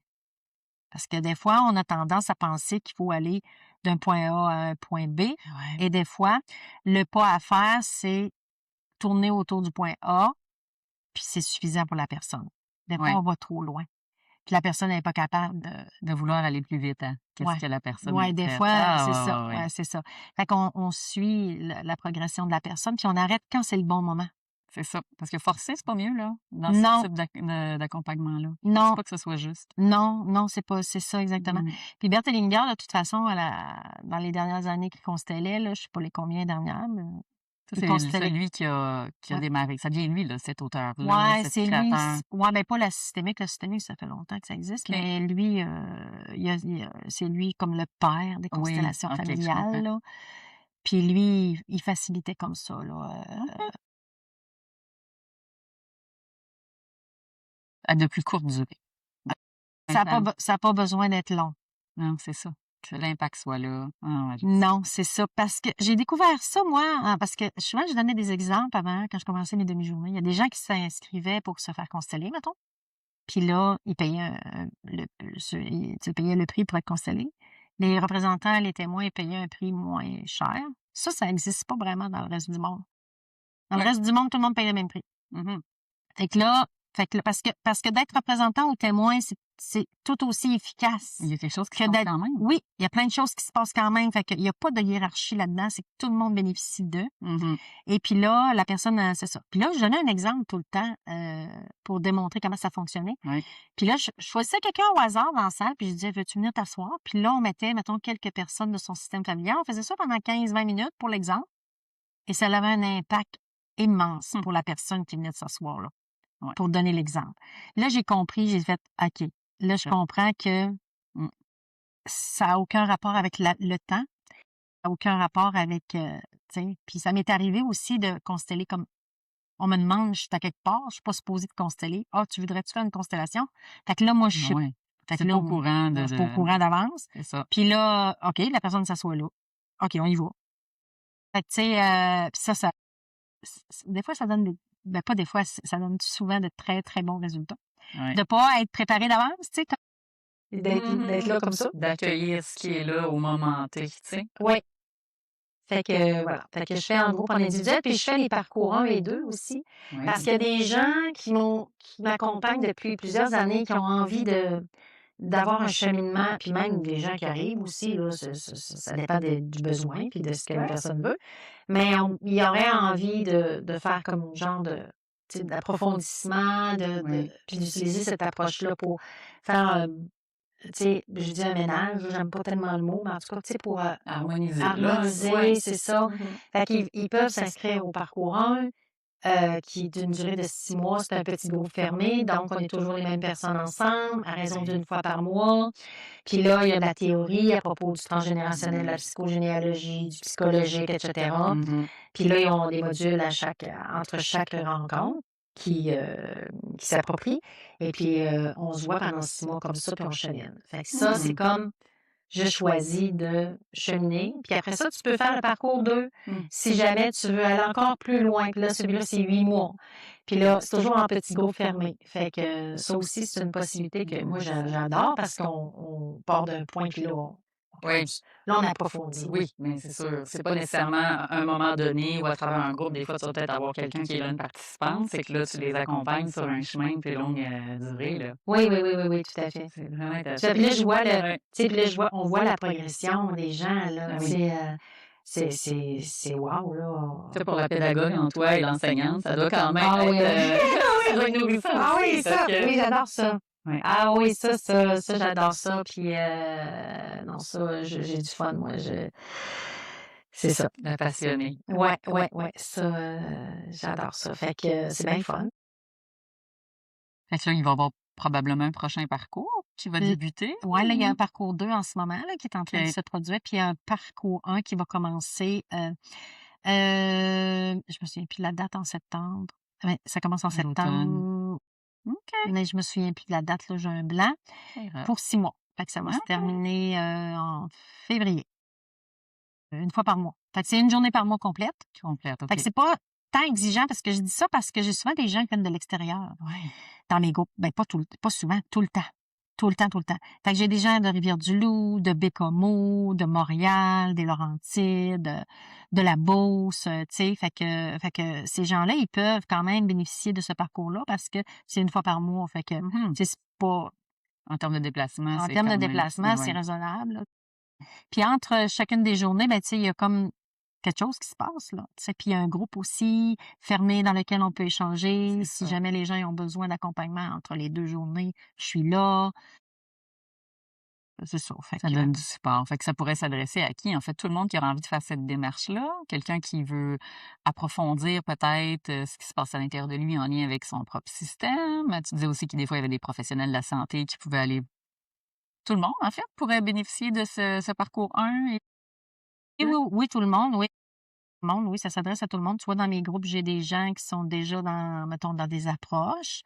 Parce que des fois, on a tendance à penser qu'il faut aller d'un point A à un point B. Ouais. Et des fois, le pas à faire, c'est tourner autour du point A, puis c'est suffisant pour la personne. Des fois, Ouais. on va trop loin. Puis la personne n'est pas capable De vouloir aller plus vite, hein? Qu'est-ce Ouais. que la personne Ouais, est des prête. fois, Ah, c'est ouais, ça. ouais, ouais. Ouais, c'est ça. Fait qu'on suit la progression de la personne, puis on arrête quand c'est le bon moment. C'est ça. Parce que forcer, c'est pas mieux, là, dans Non. ce type d'accompagnement-là. Non. C'est pas que ce soit juste. Non, c'est ça exactement. Mm. Puis Berthe Hellinger, de toute façon, dans les dernières années qu'il constellait, là, je sais pas les combien dernières, mais Ça, il c'est constellait. celui qui a Ouais. démarré. Ça vient lui, là, cet auteur-là, Ouais, cet c'est lui. créateur. Ouais, ben pas la systémique. La systémique, ça fait longtemps que ça existe, OK. mais lui, c'est lui comme le père des Oui, constellations OK, je familiales, comprends. là. Puis lui, il facilitait comme ça, là. OK. À de plus courte durée. Ça a pas besoin d'être long. Non, c'est ça. Que l'impact soit là. Ah, ouais, Non, c'est ça. Parce que j'ai découvert ça, moi, parce que souvent, je donnais des exemples avant, quand je commençais mes demi-journées. Il y a des gens qui s'inscrivaient pour se faire consteller, mettons. Puis là, ils payaient ils payaient le prix pour être constellés. Les représentants, les témoins, ils payaient un prix moins cher. Ça n'existe pas vraiment dans le reste du monde. Dans le Ouais. reste du monde, tout le monde paye le même prix. Mhm. Fait que là, parce que d'être représentant ou témoin, c'est tout aussi efficace. Il y a quelque chose qui que se passe d'être. quand même. Oui, il y a plein de choses qui se passent quand même. Fait qu'il n'y a pas de hiérarchie là-dedans. C'est que tout le monde bénéficie d'eux. Mhm. Et puis là, la personne, c'est ça. Puis là, je donnais un exemple tout le temps pour démontrer comment ça fonctionnait. Oui. Puis là, je choisissais quelqu'un au hasard dans la salle, puis je disais, veux-tu venir t'asseoir? Puis là, on mettait, mettons, quelques personnes de son système familial. On faisait ça pendant 15-20 minutes pour l'exemple. Et ça avait un impact immense pour la personne qui venait de s'asseoir là, Ouais. pour donner l'exemple. Là, j'ai compris, j'ai fait, OK, là, je comprends que ça n'a aucun rapport avec le temps, ça n'a aucun rapport avec, tu sais, puis ça m'est arrivé aussi de consteller comme, on me demande, je suis à quelque part, je suis pas supposée de consteller. Ah, tu voudrais-tu faire une constellation? Fait que là, moi, je suis Ouais. fait que C'est là, pas au courant je suis pas au courant d'avance. C'est ça. Puis là, OK, la personne s'assoit là. OK, on y va. Fait que, tu sais, puis ça, des fois, ça donne pas des fois, ça donne souvent de très, très bons résultats. Ouais. De pas être préparé d'avance, tu sais, D'être là comme ça. D'accueillir ce qui est là au moment T, tu sais. Oui. Fait que, voilà. Fait que je fais en groupe, en individuel, puis je fais les parcours 1 et 2 aussi. Oui. Parce qu'il y a des gens qui m'accompagnent depuis plusieurs années, qui ont envie d'avoir un cheminement, puis même des gens qui arrivent aussi, là, ça dépend du besoin puis de ce que la personne veut, mais il y aurait envie de faire comme un genre de, tu sais, d'approfondissement, Oui. puis d'utiliser cette approche-là pour faire, tu sais, je dis un ménage, j'aime pas tellement le mot, mais en tout cas, tu sais, pour Harmoniser, là. harmoniser, Ouais. c'est ça. Fait qu'ils peuvent s'inscrire au parcours 1, qui est d'une durée de 6 mois. C'est un petit groupe fermé, donc on est toujours les mêmes personnes ensemble, à raison d'une fois par mois. Puis là, il y a de la théorie à propos du transgénérationnel, de la psychogénéalogie, du psychologique, etc. Puis là, ils ont des modules entre chaque rencontre qui s'approprient. Et puis, on se voit pendant 6 mois comme ça, puis on chemine. Fait que ça, c'est comme je choisis de cheminer. Puis après ça, tu peux faire le parcours 2 si jamais tu veux aller encore plus loin. Puis là, celui-là, c'est 8 mois. Puis là, c'est toujours en petit groupe fermé. Fait que ça aussi, c'est une possibilité que moi, j'adore parce qu'on part d'un point, puis là, Oui. là, on approfondit. Oui, mais c'est sûr. C'est pas nécessairement à un moment donné ou à travers un groupe. Des fois, tu vas peut-être avoir quelqu'un qui est là, une participante. C'est que là, tu les accompagnes sur un chemin de plus longue durée, là. Oui, tout à fait. C'est vraiment Puis intéressant. là, je vois Ouais. tu sais, puis là, on voit la progression des gens, là. Ah Tu oui. sais, c'est wow, là. Ça, pour la pédagogue en toi et l'enseignante, ça doit quand même Ah oui. être... ça doit être nourrissant Ah aussi, oui, ça, parce que- oui, j'adore ça. Ouais. Ah oui, ça, j'adore ça. Puis, non, ça, j'ai du fun, moi. C'est ça. La passionnée. Ouais. Ça, j'adore ça. Fait que c'est bien le fun. Fait que là, il va y avoir probablement un prochain parcours qui va L- débuter. Ouais, là, il y a un parcours 2 en ce moment, là, qui est en train de Ok. se produire. Puis, il y a un parcours 1 qui va commencer. Je me souviens plus de la date en septembre. Ouais, ça commence en À l'automne. septembre. OK. Mais je me souviens plus de la date, là, j'ai un blanc. Pour 6 mois. Fait que ça va se Ok. terminer en février. Une fois par mois. Fait que c'est une journée par mois complète. Complète, OK. Fait que c'est pas tant exigeant parce que je dis ça parce que j'ai souvent des gens qui viennent de l'extérieur Ouais. dans mes groupes. Ben, pas souvent, tout le temps. Tout le temps. Fait que j'ai des gens de Rivière-du-Loup, de Bécomo, de Montréal, des Laurentides, de la Beauce, tu sais. Fait que ces gens-là, ils peuvent quand même bénéficier de ce parcours-là parce que c'est une fois par mois. Fait que, tu sais, c'est pas, En termes de déplacement, en c'est termes de quand même- déplacement, c'est ouais. raisonnable, là. Puis entre chacune des journées, ben, tu sais, il y a comme quelque chose qui se passe, là. Tu sais, puis il y a un groupe aussi fermé dans lequel on peut échanger. C'est Si ça. jamais les gens ont besoin d'accompagnement entre les 2 journées, je suis là. C'est ça. Fait Ça que, donne du support. Fait que ça pourrait s'adresser à qui? En fait, tout le monde qui aura envie de faire cette démarche-là. Quelqu'un qui veut approfondir peut-être ce qui se passe à l'intérieur de lui en lien avec son propre système. Tu disais aussi qu'il des fois, il y avait des professionnels de la santé qui pouvaient aller... Tout le monde, en fait, pourrait bénéficier de ce parcours 1. oui, tout le monde, oui. Tout le monde, oui, ça s'adresse à tout le monde. Tu vois, dans mes groupes, j'ai des gens qui sont déjà mettons, dans des approches.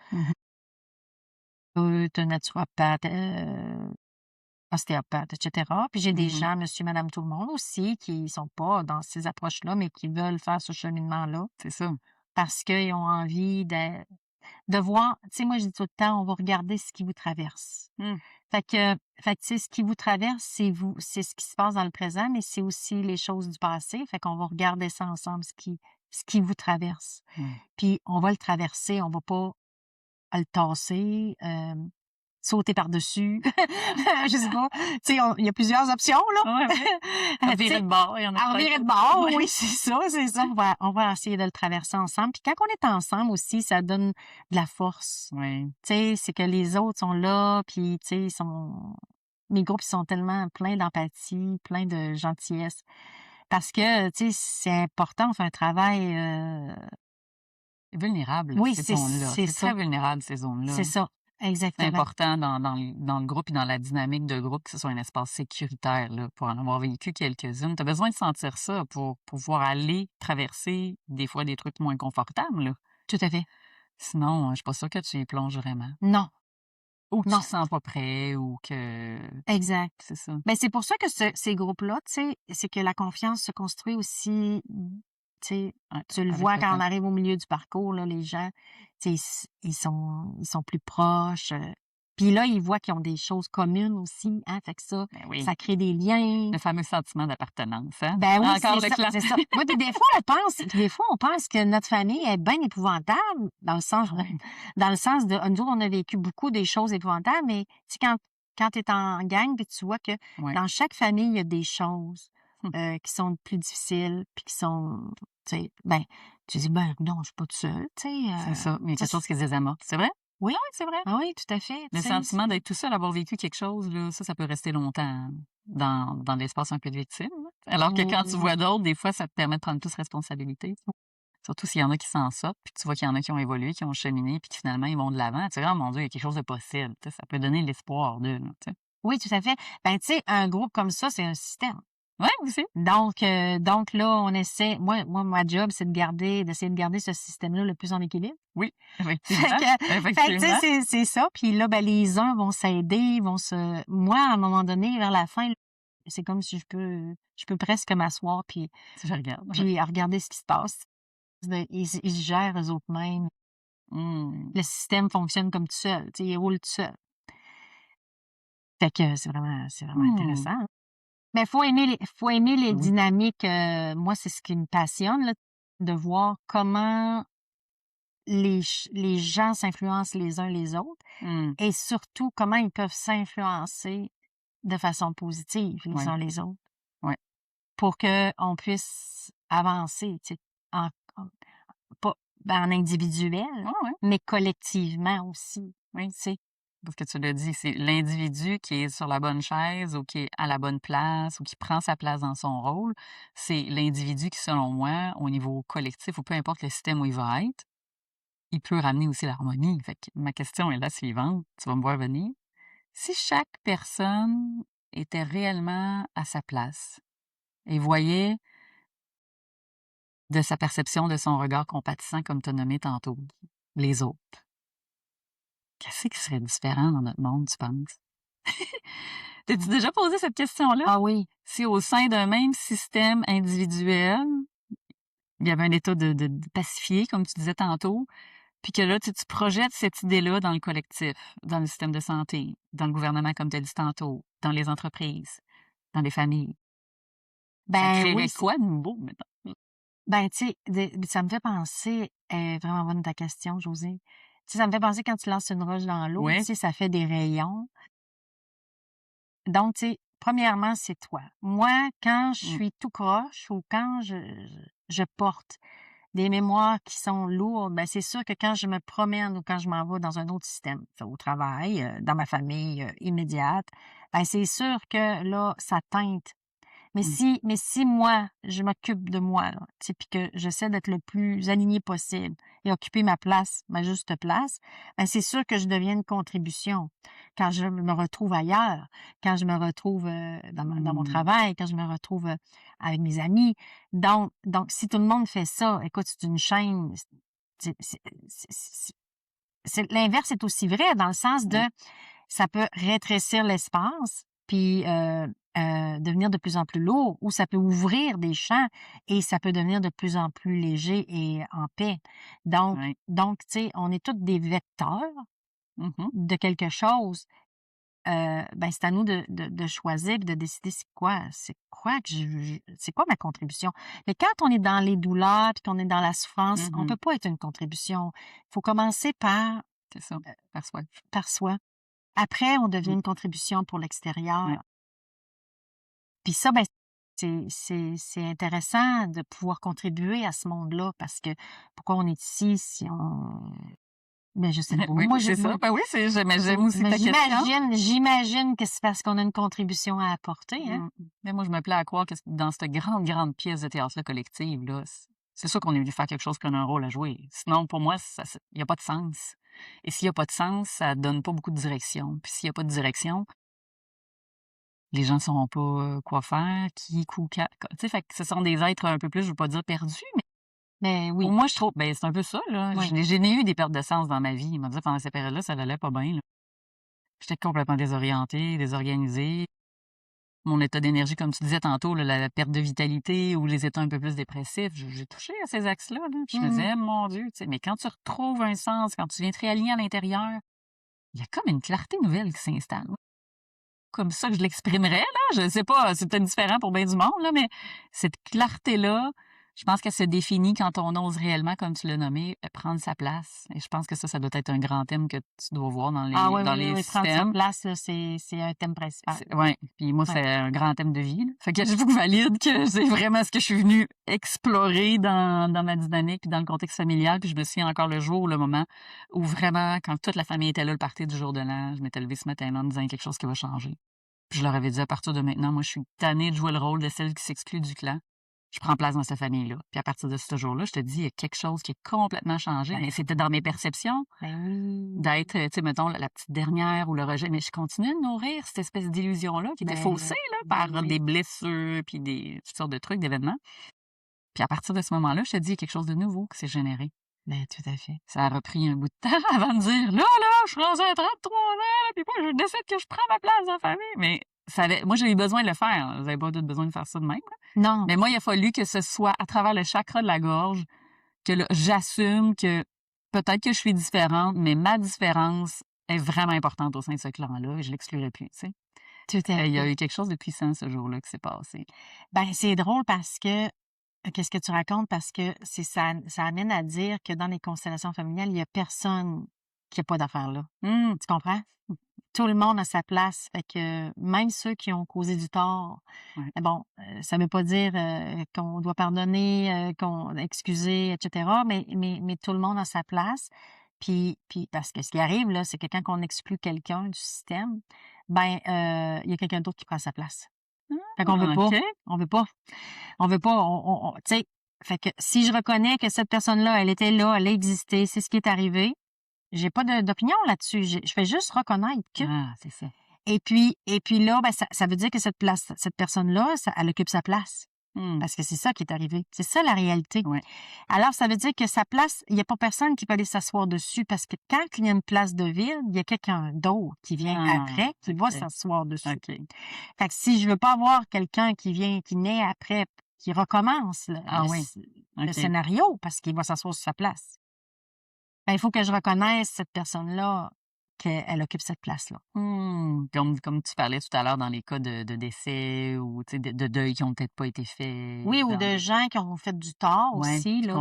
T'es naturopathe, ostéopathe, etc. Puis j'ai des gens, monsieur, madame, tout le monde aussi, qui sont pas dans ces approches-là, mais qui veulent faire ce cheminement-là. C'est ça. Parce qu'ils ont envie de voir, tu sais, moi, je dis tout le temps, on va regarder ce qui vous traverse. Fait que, tu sais, ce qui vous traverse, c'est ce qui se passe dans le présent, mais c'est aussi les choses du passé. Fait qu'on va regarder ça ensemble, ce qui vous traverse. Puis, on va le traverser, on va pas le tasser, sauter par-dessus. Je sais pas. Tu sais, il y a plusieurs options, là. Ouais. Virer de bord, il y en a Virer de bord, oui, c'est ça. On va essayer de le traverser ensemble. Puis quand on est ensemble aussi, ça donne de la force. Oui. Tu sais, c'est que les autres sont là, puis tu sais, mes groupes, ils sont tellement pleins d'empathie, pleins de gentillesse. Parce que, tu sais, c'est important, on fait un travail... Vulnérable, Oui, ces zones-là. c'est ça. Très vulnérable, ces zones-là. C'est ça, C'est exactement. important dans le groupe et dans la dynamique de groupe que ce soit un espace sécuritaire, là, pour en avoir vécu quelques-unes. Tu as besoin de sentir ça pour pouvoir aller traverser des fois des trucs moins confortables, là. Tout à fait. Sinon, je suis pas sûre que tu y plonges vraiment. Non. Ou que Non. tu te sens pas prêt ou que... Exact. C'est ça. Ben, c'est pour ça que ces groupes-là, tu sais, c'est que la confiance se construit aussi, tu sais, tu le avec vois le quand temps. on arrive au milieu du parcours, là, les gens, tu sais, ils sont plus proches. Puis là, ils voient qu'ils ont des choses communes aussi, hein, fait que ça, Ben oui. ça crée des liens. Le fameux sentiment d'appartenance, hein? Ben oui, Encore c'est le ça, clan. c'est ça. Oui, puis des fois, on pense que notre famille est bien épouvantable, dans le sens de, nous autres, on a vécu beaucoup des choses épouvantables, mais tu sais, quand quand tu es en gang, puis tu vois que Ouais. dans chaque famille, il y a des choses Hum. qui sont plus difficiles, puis qui sont, tu sais, tu dis, non, je suis pas toute seule, tu C'est sais. ça. Il y a Ça, quelque chose qui se désamorce. C'est vrai? oui, Ah oui, c'est vrai. ah oui, tout à fait, Le tu sais. sentiment d'être tout seul, avoir vécu quelque chose, là, ça peut rester longtemps dans l'espace un peu de victime, là. Alors que quand tu Mm. vois d'autres, des fois, ça te permet de prendre plus responsabilité. Surtout s'il y en a qui s'en sortent, puis tu vois qu'il y en a qui ont évolué, qui ont cheminé, puis qui finalement, ils vont de l'avant. Tu sais, oh mon Dieu, il y a quelque chose de possible. Tu sais, ça peut donner l'espoir d'eux, là, tu sais. Oui, tout à fait. Tu sais, un groupe comme ça, c'est un système. Ouais, aussi. Donc là, on essaie, ma job, c'est d'essayer de garder ce système-là le plus en équilibre. Oui, Fait effectivement. que, tu sais, Effectivement. c'est ça. Puis là, les uns vont s'aider, moi, à un moment donné, vers la fin, c'est comme si je peux presque m'asseoir puis, Si je regarde. puis à regarder ce qui se passe. Ils se gèrent eux autres mêmes. Mmh. Le système fonctionne comme tout seul, tu sais, il roule tout seul. Fait que c'est vraiment Mmh. intéressant, hein. Mais faut aimer les Oui. dynamiques, moi, c'est ce qui me passionne, là, de voir comment les gens s'influencent les uns les autres Mmh. et surtout comment ils peuvent s'influencer de façon positive les Ouais. uns les autres Ouais. pour qu'on puisse avancer, tu sais, en en pas en individuel, Ouais, ouais. mais collectivement aussi, Oui. tu sais. Parce que tu l'as dit, c'est l'individu qui est sur la bonne chaise ou qui est à la bonne place ou qui prend sa place dans son rôle. C'est l'individu qui, selon moi, au niveau collectif ou peu importe le système où il va être, il peut ramener aussi l'harmonie. Fait que ma question est la suivante, tu vas me voir venir. Si chaque personne était réellement à sa place et voyait de sa perception, de son regard compatissant, comme tu as nommé tantôt, les autres, qu'est-ce qui serait différent dans notre monde, tu penses? T'as-tu déjà posé cette question-là? Ah oui, Si au sein d'un même système individuel, il y avait un état de pacifié, comme tu disais tantôt, puis que là, tu projettes cette idée-là dans le collectif, dans le système de santé, dans le gouvernement, comme tu as dit tantôt, dans les entreprises, dans les familles, ça oui, créerait quoi de nouveau, mettons? tu sais, ça me fait penser, vraiment bonne ta question, Josée. Tu sais, ça me fait penser quand tu lances une roche dans l'eau, tu Oui. sais, ça fait des rayons. Donc, tu sais, premièrement, c'est toi. Moi, quand je Mmh. suis tout croche ou quand je porte des mémoires qui sont lourdes, c'est sûr que quand je me promène ou quand je m'en vais dans un autre système, fait au travail, dans ma famille immédiate, c'est sûr que là, ça teinte. Mmh. Mais si moi, je m'occupe de moi, là, tu sais, puis que j'essaie d'être le plus aligné possible et occuper ma place, ma juste place, c'est sûr que je deviens une contribution. Quand je me retrouve ailleurs, quand je me retrouve dans mon Mmh. travail, quand je me retrouve avec mes amis. Donc, si tout le monde fait ça, écoute, c'est une chaîne. c'est- c'est- c'est- c'est- L'inverse est aussi vrai dans le sens de Oui. ça peut rétrécir l'espace, puis devenir de plus en plus lourd, ou ça peut ouvrir des champs et ça peut devenir de plus en plus léger et en paix. Oui. Donc, tu sais, on est tous des vecteurs Mmh. de quelque chose. C'est à nous de choisir et de décider c'est quoi ma contribution. Mais quand on est dans les douleurs puis qu'on est dans la souffrance, on Mmh. peut pas être une contribution. Il faut commencer C'est ça, par soi. par soi. Après, on devient Mmh. une contribution pour l'extérieur. Ouais. Puis ça, c'est intéressant de pouvoir contribuer à ce monde-là parce que pourquoi on est ici si on... je sais pas. Oui, c'est ça. Ben oui, mais j'aime aussi Mais ta question. j'imagine que c'est parce qu'on a une contribution à apporter, hein? Mmh. Mais moi, je me plais à croire que dans cette grande, grande pièce de théâtre-là collective, là, c'est sûr qu'on est venu faire quelque chose qu'on a un rôle à jouer. Sinon, pour moi, il y a pas de sens. Et s'il y a pas de sens, ça donne pas beaucoup de direction. Puis s'il y a pas de direction, les gens sauront pas, quoi faire, qui, quoi, tu sais, fait que ce sont des êtres un peu plus, je veux pas dire perdus, mais Mais pour oui, moi, je trouve c'est un peu ça, là. oui. J'ai eu des pertes de sens dans ma vie. Il m'a dit pendant ces périodes-là, ça allait pas bien, là. J'étais complètement désorientée, désorganisée. Mon état d'énergie, comme tu disais tantôt, là, la perte de vitalité ou les états un peu plus dépressifs, j'ai touché à ces axes-là, là. Puis je me Mmh. disais: «Mon Dieu», tu sais, mais quand tu retrouves un sens, quand tu viens te réaligner à l'intérieur, il y a comme une clarté nouvelle qui s'installe. Comme ça que je l'exprimerais, là. Je sais pas, c'est peut-être différent pour bien du monde, là, mais cette clarté-là Je pense qu'elle se définit quand on ose réellement, comme tu l'as nommé, prendre sa place. Et je pense que ça doit être un grand thème que tu dois voir dans Ah oui, dans oui, les oui, prendre sa systèmes. place, là, c'est un thème principal. Ouais. Puis moi, Ouais. c'est un grand thème de vie, là. Fait que je vous valide que c'est vraiment ce que je suis venue explorer dans ma dynamique, puis dans le contexte familial. Puis je me souviens encore le jour, le moment où vraiment, quand toute la famille était là, le party du jour de l'an, je m'étais levée ce matin en me disant quelque chose qui va changer. Puis je leur avais dit, à partir de maintenant, moi, je suis tannée de jouer le rôle de celle qui s'exclut du clan. Je prends place dans cette famille-là. Puis à partir de ce jour-là, je te dis, il y a quelque chose qui est complètement changé. Mais c'était dans mes perceptions Ben oui. d'être, tu sais, mettons, la petite dernière ou le rejet. Mais je continuais de nourrir cette espèce d'illusion-là qui était faussée là, par oui. des blessures puis toutes sortes de trucs, d'événements. Puis à partir de ce moment-là, je te dis, il y a quelque chose de nouveau qui s'est généré. Ben, tout à fait. Ça a repris un bout de temps avant de dire, là, je suis rendue à 33 ans, puis moi, je décide que je prends ma place dans la famille. Mais moi, j'ai eu besoin de le faire. Vous n'avez pas tout besoin de faire ça de même. Là. Non. Mais moi, il a fallu que ce soit à travers le chakra de la gorge que là, j'assume que peut-être que je suis différente, mais ma différence est vraiment importante au sein de ce clan-là et je l'exclurai plus, tu sais. Tout à fait. Il y a eu quelque chose de puissant ce jour-là qui s'est passé. Ben, c'est drôle parce que qu'est-ce que tu racontes? Parce que ça amène à dire que dans les constellations familiales, il y a personne qui a pas d'affaires là. Tu comprends? Tout le monde a sa place. Fait que même ceux qui ont causé du tort, Ouais. bon, ça veut pas dire qu'on doit pardonner, qu'on excuser, etc. Mais tout le monde a sa place. Puis parce que ce qui arrive là, c'est que quand on exclut quelqu'un du système, ben il y a quelqu'un d'autre qui prend sa place. Fait qu'on veut pas. OK. On veut pas. On veut pas. Tu sais. Fait que si je reconnais que cette personne-là, elle était là, elle a existé, c'est ce qui est arrivé. J'ai pas d'opinion là-dessus. Je fais juste reconnaître que. Ah, c'est ça. Et puis là, ben ça veut dire que cette personne-là, elle occupe sa place. Parce que c'est ça qui est arrivé. C'est ça la réalité. Ouais. Alors, ça veut dire que sa place, il n'y a pas personne qui peut aller s'asseoir dessus parce que quand il y a une place de vide, il y a quelqu'un d'autre qui vient après, qui va s'asseoir dessus. OK. Fait que si je veux pas avoir quelqu'un qui naît après, qui recommence le scénario parce qu'il va s'asseoir sur sa place, ben, il faut que je reconnaisse cette personne-là qu'elle occupe cette place-là. Comme tu parlais tout à l'heure dans les cas de décès ou de deuil qui n'ont peut-être pas été faits. Oui, ou de gens qui ont fait du tort aussi. Là,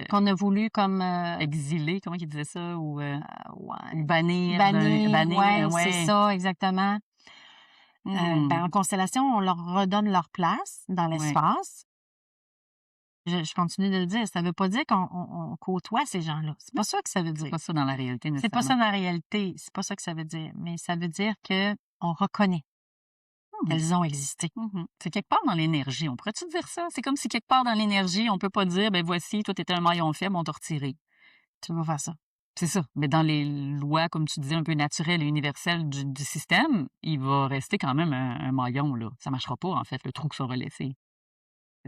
qu'on a voulu comme... exiler, comment ils disaient ça? Ou bannir. C'est ça, exactement. Ben, en constellation, on leur redonne leur place dans l'espace. Je continue de le dire. Ça veut pas dire qu'on côtoie ces gens-là. C'est pas ça que ça veut dire. C'est pas ça dans la réalité, nécessairement. C'est pas ça dans la réalité. C'est pas ça que ça veut dire. Mais ça veut dire que on reconnaît qu'elles ont existé. C'est quelque part dans l'énergie. On pourrait-tu dire ça? C'est comme si quelque part dans l'énergie, on peut pas dire, ben voici, toi, t'étais un maillon faible, on t'a retiré. Tu vas faire ça. C'est ça. Mais dans les lois, comme tu disais, un peu naturelles et universelles du système, il va rester quand même un maillon, là. Ça marchera pas, en fait, le trou que ça aura laissé.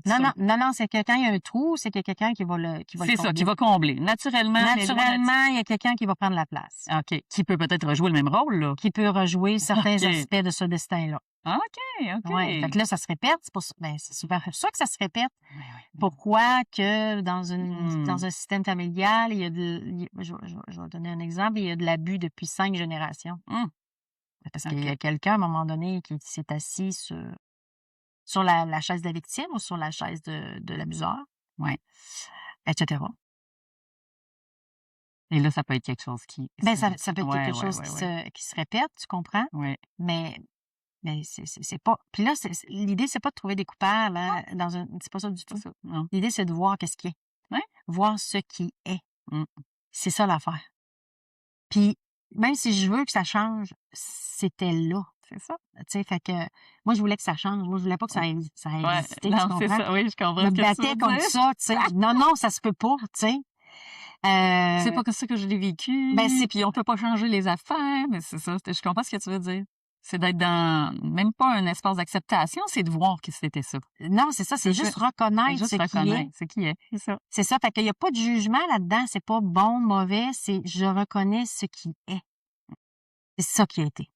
Non, c'est que quand il y a un trou, c'est qu'il y a quelqu'un qui va le combler. C'est ça, qui va combler. Naturellement, il y a quelqu'un qui va prendre la place. OK. Qui peut peut-être rejouer le même rôle, là. Qui peut rejouer certains aspects de ce destin-là. OK. Ouais. Fait que là, ça se répète. C'est super ça que ça se répète. Oui. Pourquoi que dans un système familial, il y a je vais donner un exemple, il y a de l'abus depuis 5 générations. Parce qu'il y a quelqu'un, à un moment donné, qui s'est assis sur la chaise de la victime ou sur la chaise de l'abuseur. Oui. Etc. Et là, ça peut être quelque chose qui... Ben, ça peut être quelque chose qui se répète, tu comprends? Oui. Mais c'est pas... Puis là, l'idée, c'est pas de trouver des coupables c'est pas ça du tout. L'idée, c'est de voir qu'est-ce qui est. Ouais. Voir ce qui est. C'est ça l'affaire. Puis, même si je veux que ça change, c'était là. C'est ça. Tu sais, fait que moi, je voulais que ça change. Moi, je voulais pas que ça ait existé. Non, c'est ça. Oui, je comprends. Je me battais contre ça, tu sais. Non, ça se peut pas, tu sais. C'est pas comme ça que je l'ai vécu. Ben, puis on peut pas changer les affaires. Mais c'est ça. Je comprends ce que tu veux dire. C'est d'être dans, même pas un espace d'acceptation, c'est de voir que c'était ça. Non, c'est ça. C'est juste reconnaître ce qui est. Ce qui est. C'est ça. C'est ça. Fait qu'il y a pas de jugement là-dedans. C'est pas bon, mauvais. C'est je reconnais ce qui est. C'est ça qui a été.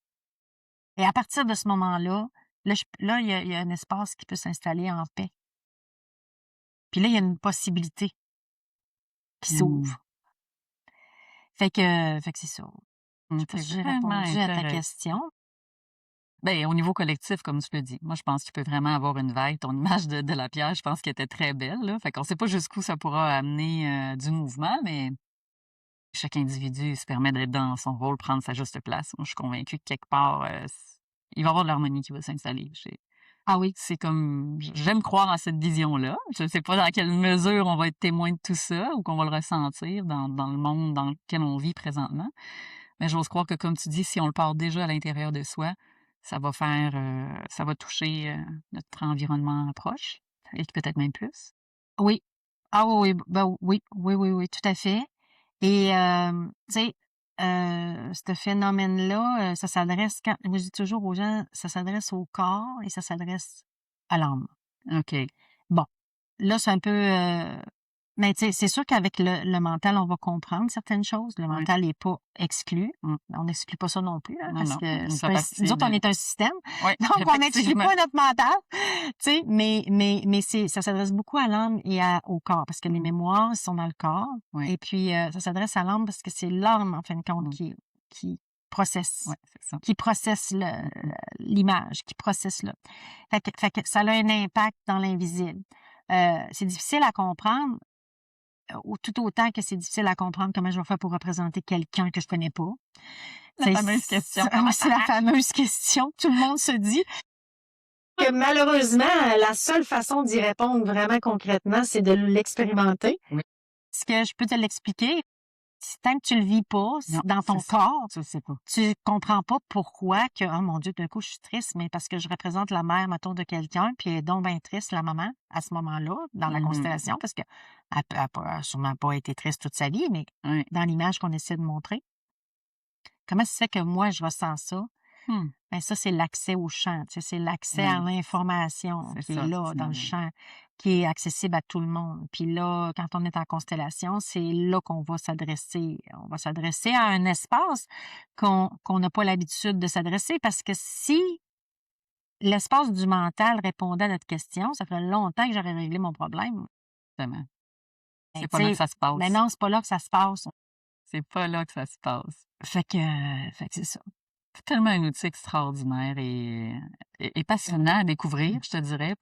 Et à partir de ce moment-là, là, il y a un espace qui peut s'installer en paix. Puis là, il y a une possibilité qui s'ouvre. Fait que c'est ça. Je sais pas si j'ai répondu à ta question. Ben, au niveau collectif, comme tu le dis. Moi, je pense qu'il peut vraiment avoir une vague. Ton image de la pierre, je pense qu'elle était très belle, là. Fait qu'on sait pas jusqu'où ça pourra amener du mouvement, mais chaque individu se permet d'être dans son rôle, prendre sa juste place. Moi, je suis convaincue que quelque part, il va y avoir de l'harmonie qui va s'installer. Ah oui. C'est comme, j'aime croire en cette vision-là. Je ne sais pas dans quelle mesure on va être témoin de tout ça ou qu'on va le ressentir dans le monde dans lequel on vit présentement. Mais j'ose croire que, comme tu dis, si on le part déjà à l'intérieur de soi, ça va toucher notre environnement proche et peut-être même plus. Oui. Ah oui, oui, ben oui, oui, oui, oui, tout à fait. Et tu sais, ce phénomène-là, ça s'adresse moi je dis toujours aux gens, ça s'adresse au corps et ça s'adresse à l'âme. OK. Bon, là, c'est un peu, mais tu sais, c'est sûr qu'avec le mental, on va comprendre certaines choses. Le Oui. mental n'est pas exclu. Mm. On n'exclut pas ça non plus, hein, Non, parce non. que Ça c'est pas partie nous autres, on de... est un système. Oui, Donc, on n'exclut effectivement. pas notre mental, tu sais, mais ça s'adresse beaucoup à l'âme et au corps, parce que les mémoires sont dans le corps. Oui. Et puis, ça s'adresse à l'âme parce que c'est l'âme, en fin de compte, qui processe, Oui, c'est ça. qui processe l'image, qui processe là. Fait que ça a un impact dans l'invisible. C'est difficile à comprendre, tout autant que c'est difficile à comprendre comment je vais faire pour représenter quelqu'un que je connais pas. La fameuse question. C'est la fameuse question que tout le monde se dit. Que malheureusement, la seule façon d'y répondre vraiment concrètement, c'est de l'expérimenter. Oui. Est-ce que je peux te l'expliquer? Tant que tu le vis pas Non, dans ton corps, tu le sais pas. tu comprends pas pourquoi que, oh mon Dieu, d'un coup, je suis triste, mais parce que je représente la mère, mettons, de quelqu'un, puis elle est donc bien triste, la maman, à ce moment-là, dans la constellation, parce que elle a sûrement pas été triste toute sa vie, mais Oui. dans l'image qu'on essaie de montrer. Comment ça se fait que moi, je ressens ça? Ben ça, c'est l'accès au champ, tu sais, c'est l'accès à l'information C'est qui ça, est là, dans le champ, qui est accessible à tout le monde. Puis là, quand on est en constellation, c'est là qu'on va s'adresser. On va s'adresser à un espace qu'on n'a pas l'habitude de s'adresser, parce que si l'espace du mental répondait à notre question, ça ferait longtemps que j'aurais réglé mon problème. Exactement. Ben, C'est pas là que ça se passe. Mais non, c'est pas là que ça se passe. C'est pas là que ça se passe. Fait que c'est ça. C'est tellement un outil extraordinaire et passionnant à découvrir, je te dirais.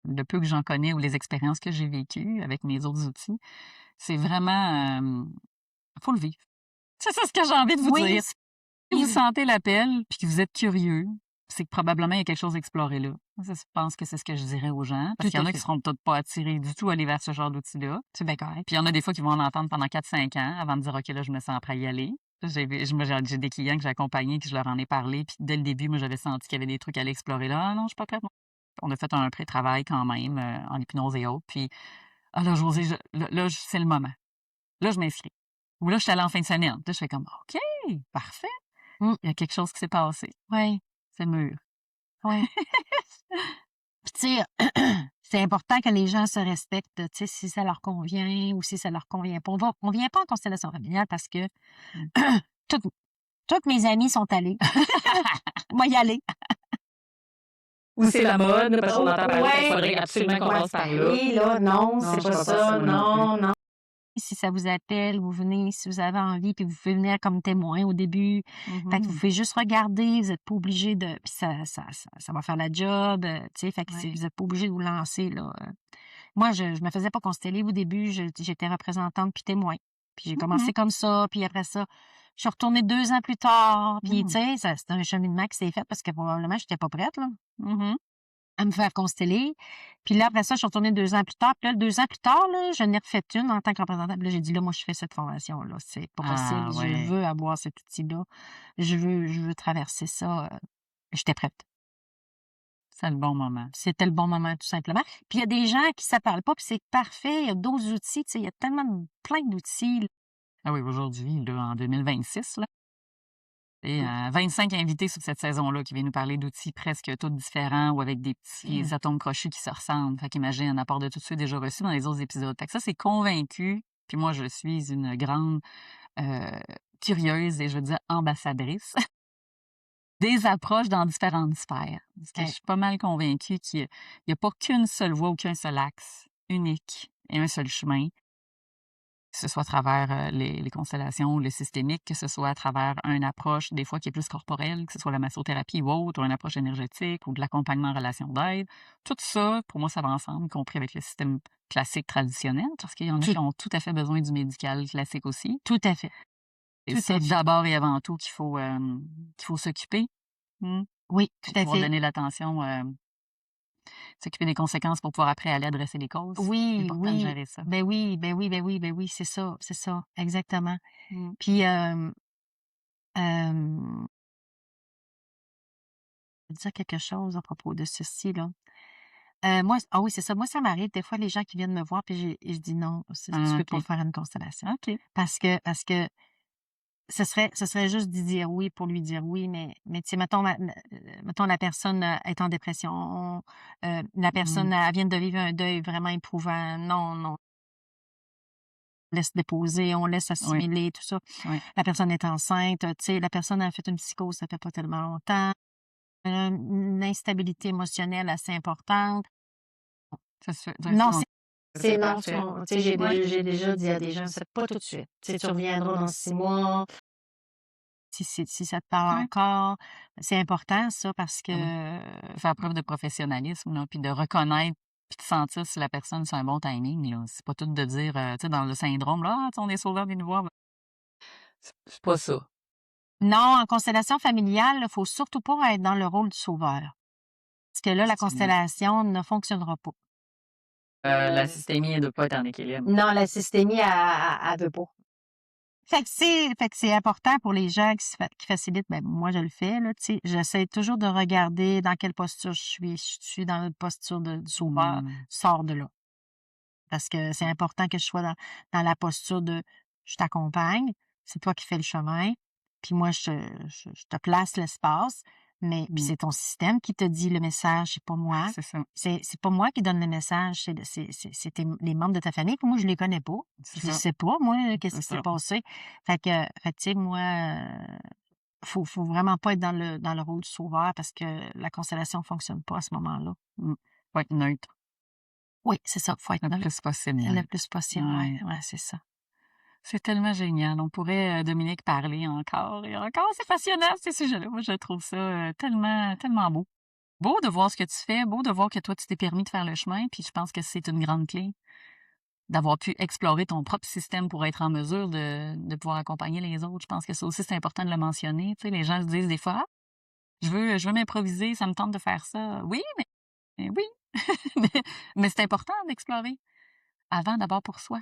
Le peu que j'en connais ou les expériences que j'ai vécues avec mes autres outils, c'est vraiment... faut le vivre. C'est ça ce que j'ai envie de vous dire. Si vous sentez l'appel puis que vous êtes curieux, c'est que probablement il y a quelque chose à explorer là. Ça, je pense que c'est ce que je dirais aux gens. Parce qu'il y en a qui seront peut-être pas attirés du tout à aller vers ce genre d'outils-là. C'est bien correct. Puis il y en a des fois qui vont en entendre pendant 4-5 ans avant de dire, OK, là, je me sens prêt à y aller. J'ai des clients que j'ai accompagnés, que je leur en ai parlé, puis dès le début, moi, j'avais senti qu'il y avait des trucs à aller explorer là. Ah non, je suis pas prête. On a fait un pré-travail quand même, en hypnose et autres. Puis, là, Josée, c'est le moment. Là, je m'inscris. Ou là, je suis allée en fin de semaine. Là, je fais comme, OK, parfait. Il y a quelque chose qui s'est passé. Oui. C'est mûr. Oui. Puis, tu sais, c'est important que les gens se respectent, tu sais, si ça leur convient ou si ça leur convient pas. On vient pas en constellation familiale parce que toutes mes amies sont allées. Moi, y aller. Ou c'est la mode, parce qu'on entend parler qu'il faudrait absolument qu'on passe par là. Oui, là, non, c'est pas ça, non. non. Si ça vous appelle, vous venez, si vous avez envie, puis vous pouvez venir comme témoin au début. Fait que vous pouvez juste regarder, vous n'êtes pas obligé de... Puis ça va faire la job, tu sais, fait que vous n'êtes pas obligé de vous lancer, là. Moi, je me faisais pas consteller au début, j'étais représentante puis témoin. Puis j'ai commencé comme ça, puis après ça, je suis retournée 2 ans plus tard, puis tu sais, c'était un cheminement qui s'est fait parce que probablement, j'étais pas prête, là. À me faire consteller. Puis là, après ça, je suis retournée 2 ans plus tard. Puis là, 2 ans plus tard, là, je n'ai refait une en tant que représentante. Puis là, j'ai dit, là, moi, je fais cette formation-là. C'est pas possible. Je veux avoir cet outil-là. Je veux traverser ça. J'étais prête. C'est le bon moment. C'était le bon moment, tout simplement. Puis il y a des gens qui ne s'appellent pas, puis c'est parfait. Il y a d'autres outils. Tu sais, il y a plein d'outils. Ah oui, aujourd'hui, là, en 2026, là. Et 25 invités sur cette saison-là qui viennent nous parler d'outils presque tous différents ou avec des petits atomes crochus qui se ressemblent. Fait qu'imagine un apport de tout de suite déjà reçu dans les autres épisodes. Fait que ça, c'est convaincu. Puis moi, je suis une grande curieuse et je veux dire ambassadrice des approches dans différentes sphères. Parce que je suis pas mal convaincue qu'il n'y a pas qu'une seule voie ou qu'un seul axe unique et un seul chemin. Que ce soit à travers les constellations, le systémique, que ce soit à travers une approche, des fois qui est plus corporelle, que ce soit la massothérapie ou autre, ou une approche énergétique, ou de l'accompagnement en relation d'aide. Tout ça, pour moi, ça va ensemble, y compris avec le système classique traditionnel, parce qu'il y en a Tout, qui ont tout à fait besoin du médical classique aussi. tout à fait. Et Tout ça, à fait. d'abord et avant tout, qu'il faut s'occuper Oui, tout pour à pouvoir fait. donner l'attention, s'occuper des conséquences pour pouvoir après aller adresser les causes. C'est Oui, important de oui. gérer ça. Ben oui, ben oui, ben oui, ben oui, c'est ça, exactement. Mm. Puis, je veux dire quelque chose à propos de ceci, là. Moi, ah oui, c'est ça. Moi, ça m'arrive des fois les gens qui viennent me voir, puis je dis non, tu Ah, peux pas OK. faire une constellation. OK. Parce que ce serait juste d'y dire oui pour lui dire oui, mais tu sais, mettons la personne est en dépression, la personne Mm. elle vient de vivre un deuil vraiment éprouvant. Non, non, on laisse déposer, on laisse Oui, assimiler, tout ça. oui. La personne est enceinte, tu sais, la personne a fait une psychose, ça fait pas tellement longtemps. Une instabilité émotionnelle assez importante. Ça se fait. Non, C'est c'est non, parfait. tu sais, Oui. j'ai déjà dit à des gens, c'est pas tout de suite. Tu sais, tu reviendras dans 6 mois, si ça te parle Oui. encore. C'est important ça parce que Ah oui. Faire preuve de professionnalisme, là, puis de reconnaître, puis de sentir si la personne, c'est un bon timing, là. C'est pas tout de dire, tu sais, dans le syndrome, là: «Ah, tu sais, on est sauveur des voir». C'est pas ça. non, en constellation familiale, il faut surtout pas être dans le rôle du sauveur. Parce que là, la Effectivement. constellation ne fonctionnera pas. La systémie, elle doit pas être en équilibre. Non, la systémie, elle veut pas. Fait que c'est important pour les gens qui facilitent. Ben, moi, je le fais, là, tu sais. J'essaie toujours de regarder dans quelle posture je suis. Je suis dans la posture du sauveur. Mmh. Sors de là. Parce que c'est important que je sois dans la posture de je t'accompagne, c'est toi qui fais le chemin, puis moi, je te place l'espace, mais puis Mmh. c'est ton système qui te dit le message, c'est pas moi. C'est ça. C'est pas moi qui donne le message, c'est les membres de ta famille, puis moi, je les connais pas. C'est Je ça. sais pas, moi, qu'est-ce C'est qui s'est ça. passé. Fait que, tu sais, moi, faut vraiment pas être dans le rôle du sauveur parce que la constellation fonctionne pas à ce moment-là. Faut être neutre Oui, c'est ça, faut être le neutre plus possible le neutre. plus possible, Ouais. ouais, c'est ça. C'est tellement génial. On pourrait, Dominique, parler encore et encore. C'est passionnant, ces sujets-là. Moi, je trouve ça, tellement tellement beau. Beau de voir ce que tu fais, beau de voir que toi, tu t'es permis de faire le chemin, puis je pense que c'est une grande clé d'avoir pu explorer ton propre système pour être en mesure de pouvoir accompagner les autres. Je pense que ça aussi, c'est important de le mentionner. Tu sais, les gens se disent des fois: «Ah, je veux m'improviser, ça me tente de faire ça». Oui, mais oui, mais c'est important d'explorer avant, d'abord pour soi,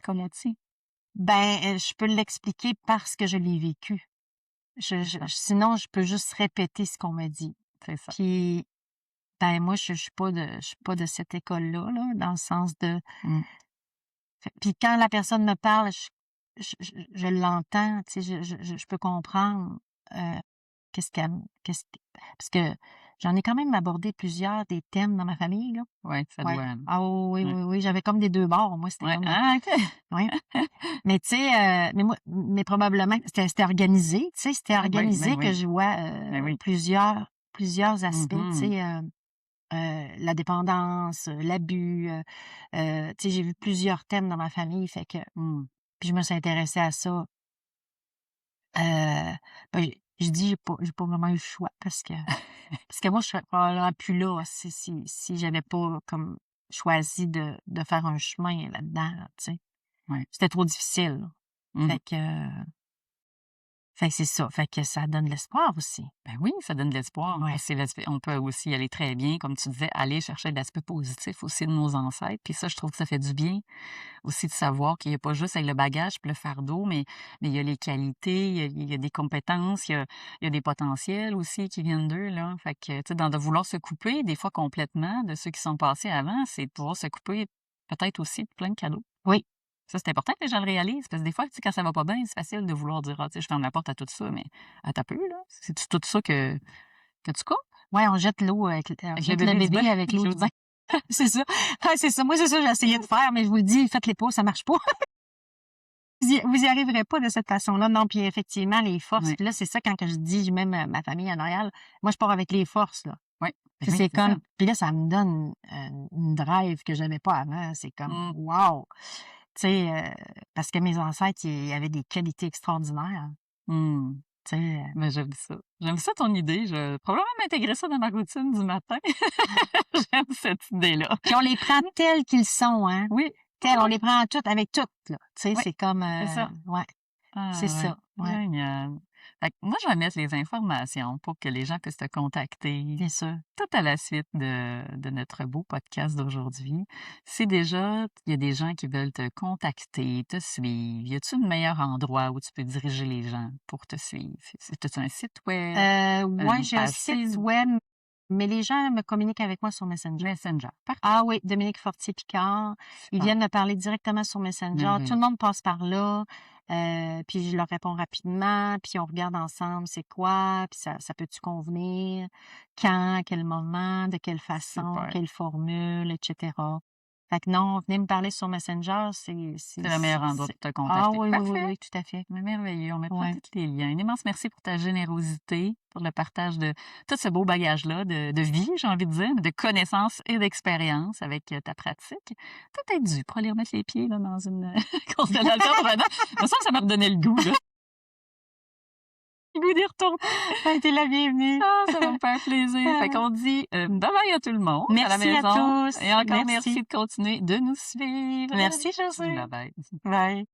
comme on dit. Ben, je peux l'expliquer parce que je l'ai vécu. C'est ça, Sinon, je peux juste répéter ce qu'on me dit. c'est ça. Puis, ben, moi, je suis pas de cette école-là, là, dans le sens de Mmh. puis quand la personne me parle, je l'entends, tu sais, je peux comprendre, heu, parce que j'en ai quand même abordé plusieurs des thèmes dans ma famille, là. Ouais, ça Ouais. doit, Ah oui, ouais. oui, oui, j'avais comme des 2 bords. Moi, c'était Ouais, comme, ah OK. ouais. Mais tu sais, mais probablement que c'était organisé, tu sais, c'était Ah oui, ben organisé que oui, je vois, ben oui. plusieurs aspects, tu Mmh. sais, la dépendance, l'abus, tu sais, j'ai vu plusieurs thèmes dans ma famille, fait que Mmh. puis je me suis intéressée à ça. Ben, je dis j'ai pas vraiment eu le choix parce que moi, je serais probablement plus là si j'avais pas comme choisi de faire un chemin là-dedans, là, tu sais. Ouais. C'était trop difficile, là. Mmh. Fait que fait que c'est ça, fait que ça donne l'espoir aussi. Ben oui, ça donne de l'espoir. Ouais. Puis c'est l'aspect on peut aussi aller très bien, comme tu disais, aller chercher l'aspect positif aussi de nos ancêtres. Puis ça, je trouve que ça fait du bien aussi de savoir qu'il y a pas juste avec le bagage puis le fardeau, mais il y a les qualités, il y a des compétences, il y a des potentiels aussi qui viennent d'eux, là. Fait que, tu sais, dans de vouloir se couper, des fois complètement, de ceux qui sont passés avant, c'est de pouvoir se couper peut-être aussi de plein de cadeaux. Oui. Ça, c'est important que les gens le réalisent, parce que des fois, tu sais, quand ça va pas bien, c'est facile de vouloir dire: «Ah, tu sais, je ferme la porte à tout ça», mais attends un peu, là. C'est tout ça que tu coupes Ouais, on jette on avec le jette le bébé du bain, bébé avec l'eau je du veux bain. dire. C'est ça. Ouais, c'est ça. Moi, c'est ça, j'ai essayé de faire, mais je vous le dis, faites-les pas, ça marche pas. Vous y arriverez pas de cette façon-là. Non, puis effectivement, les forces. Ouais, Puis là, c'est ça quand que je dis, je mets ma famille en arrière. Moi, je pars avec les forces, là. ouais, ben Puis oui, c'est c'est ça. comme, puis là, ça me donne une drive que j'avais pas avant. C'est comme, Mmh. wow! Tu sais, parce que mes ancêtres, ils avaient des qualités extraordinaires. Mmh. Tu sais, Ben, j'aime ça. J'aime ça ton idée. Je vais probablement m'intégrer ça dans ma routine du matin. J'aime cette idée-là. puis on les prend tels qu'ils sont, hein. Oui, On les prend toutes, avec toutes, là. Tu sais, oui, c'est comme, c'est ça. ouais, c'est Ah ouais, ça, ouais, génial. Fait que moi, je vais mettre les informations pour que les gens puissent te contacter bien sûr. tout à la suite de notre beau podcast d'aujourd'hui. Si déjà il y a des gens qui veulent te contacter, te suivre, y a-tu un meilleur endroit où tu peux diriger les gens pour te suivre? As-tu un site web, Ouais, une j'ai un page site Facebook, web, mais les gens me communiquent avec moi sur Messenger. Messenger? Parfait, Ah oui, Dominique Fortier-Picard. Ils super, viennent me parler directement sur Messenger. Tout merveilleux. le monde passe par là. Puis je leur réponds rapidement. Puis on regarde ensemble c'est quoi. Puis ça peut-tu convenir? Quand? À quel moment? De quelle façon? Super. Quelle formule? Etc. Fait que non, venez me parler sur Messenger. C'est le meilleur endroit pour te Ah contacter. oui, oui, oui, Parfait. oui, tout à fait. Mais merveilleux, on mettra Ouais. tous les liens. Un immense merci pour ta générosité, pour le partage de tout ce beau bagage-là de vie, j'ai envie de dire, de connaissances et d'expérience avec ta pratique. Peut-être dû pour aller remettre les pieds là, dans une constellation. Il me semble que ça m'a redonné le goût, là. Le goût d'y retourner. T'es la bienvenue. Ah, ça va me faire plaisir. Fait qu'on dit bye-bye à tout le monde à la Merci à maison. tous. Et encore Merci. merci de continuer de nous suivre. Merci, Josée. Bye-bye. Bye.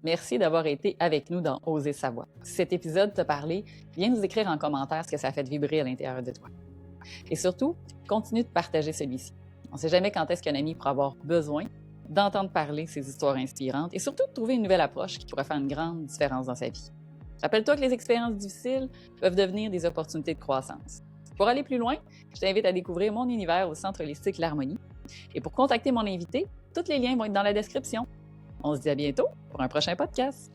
Merci d'avoir été avec nous dans Oser sa voix. Si cet épisode t'a parlé, viens nous écrire en commentaire ce que ça a fait vibrer à l'intérieur de toi. Et surtout, continue de partager celui-ci. On ne sait jamais quand est-ce qu'un ami pourra avoir besoin d'entendre parler ces histoires inspirantes et surtout de trouver une nouvelle approche qui pourrait faire une grande différence dans sa vie. Rappelle-toi que les expériences difficiles peuvent devenir des opportunités de croissance. Pour aller plus loin, je t'invite à découvrir mon univers au Centre holistique L'Harmonie. Et pour contacter mon invité, tous les liens vont être dans la description. On se dit à bientôt pour un prochain podcast.